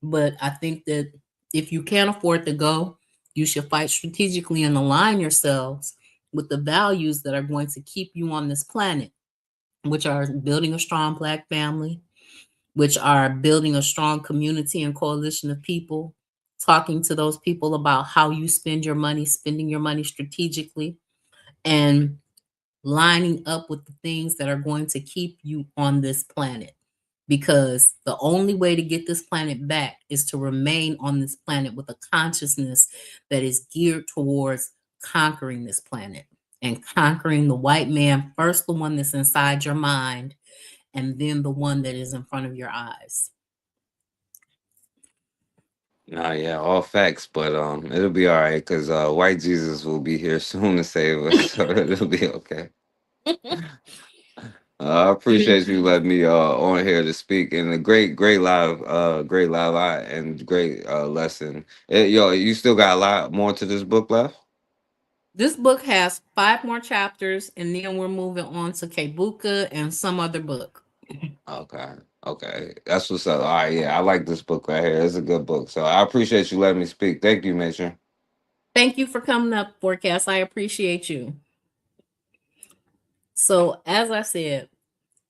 But I think that if you can't afford to go, you should fight strategically and align yourselves with the values that are going to keep you on this planet, which are building a strong Black family, which are building a strong community and coalition of people, talking to those people about how you spend your money, spending your money strategically, and lining up with the things that are going to keep you on this planet. Because the only way to get this planet back is to remain on this planet with a consciousness that is geared towards conquering this planet and conquering the white man, first the one that's inside your mind, and then the one that is in front of your eyes. Nah, yeah, all facts, but it'll be all right because White Jesus will be here soon to save us, so it'll be okay. I appreciate you letting me on here to speak, and a great live and great lesson. Yo, you still got a lot more to this book left? This book has 5 more chapters, and then we're moving on to Kebuka and some other book. Okay, that's what's up. All right, yeah, I like this book right here. It's a good book, so I appreciate you letting me speak. Thank you, Mitchell. Thank you for coming up, Forecast. I appreciate you. So, as I said,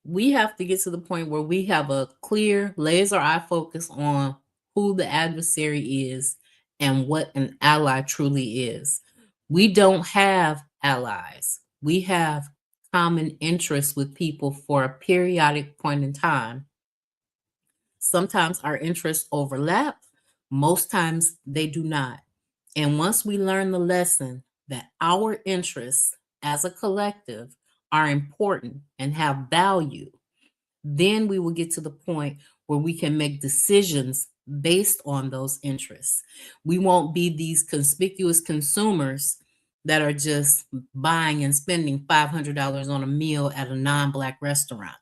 we have to get to the point where we have a clear laser eye focus on who the adversary is and what an ally truly is. We don't have allies. We have common interests with people for a periodic point in time. Sometimes our interests overlap, most times they do not. And once we learn the lesson that our interests as a collective are important and have value, then we will get to the point where we can make decisions based on those interests. We won't be these conspicuous consumers that are just buying and spending $500 on a meal at a non-Black restaurant.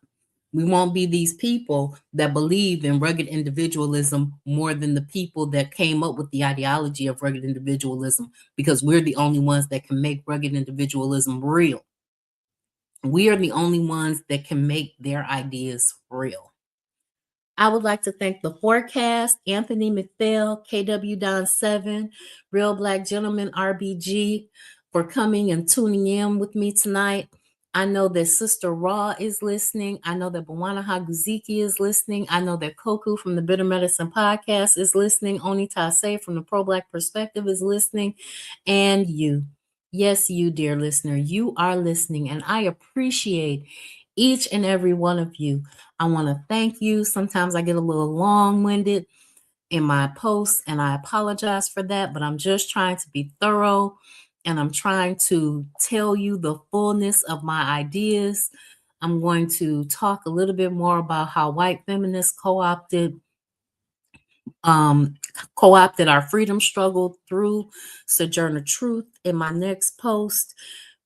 We won't be these people that believe in rugged individualism more than the people that came up with the ideology of rugged individualism, because we're the only ones that can make rugged individualism real. We are the only ones that can make their ideas real. I would like to thank the Forecast, Anthony McPhail, KW Don 7, Real Black Gentleman RBG, for coming and tuning in with me tonight. I know that Sister Raw is listening. I know that Bwana Haguziki is listening. I know that Koku from the Bitter Medicine Podcast is listening. Oni Tase from the Pro Black Perspective is listening. And you. Yes, you, dear listener, you are listening, and I appreciate each and every one of you. I want to thank you. Sometimes I get a little long-winded in my posts, and I apologize for that, but I'm just trying to be thorough, and I'm trying to tell you the fullness of my ideas. I'm going to talk a little bit more about how white feminists co-opted our freedom struggle through Sojourner Truth in my next post,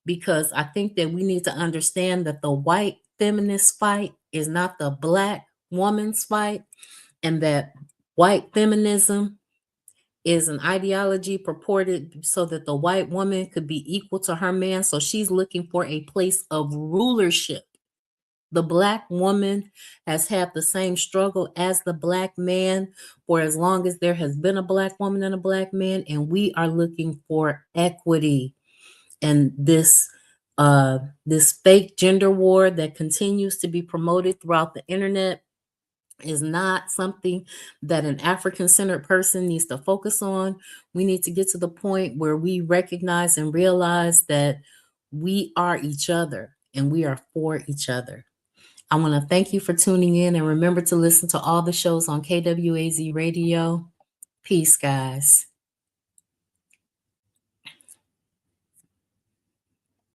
because I think that we need to understand that the white feminist fight is not the Black woman's fight, and that white feminism is an ideology purported so that the white woman could be equal to her man. So she's looking for a place of rulership. The Black woman has had the same struggle as the Black man for as long as there has been a Black woman and a Black man, and we are looking for equity. And this fake gender war that continues to be promoted throughout the internet is not something that an African-centered person needs to focus on. We need to get to the point where we recognize and realize that we are each other and we are for each other. I want to thank you for tuning in, and remember to listen to all the shows on KWAZ Radio. Peace, guys.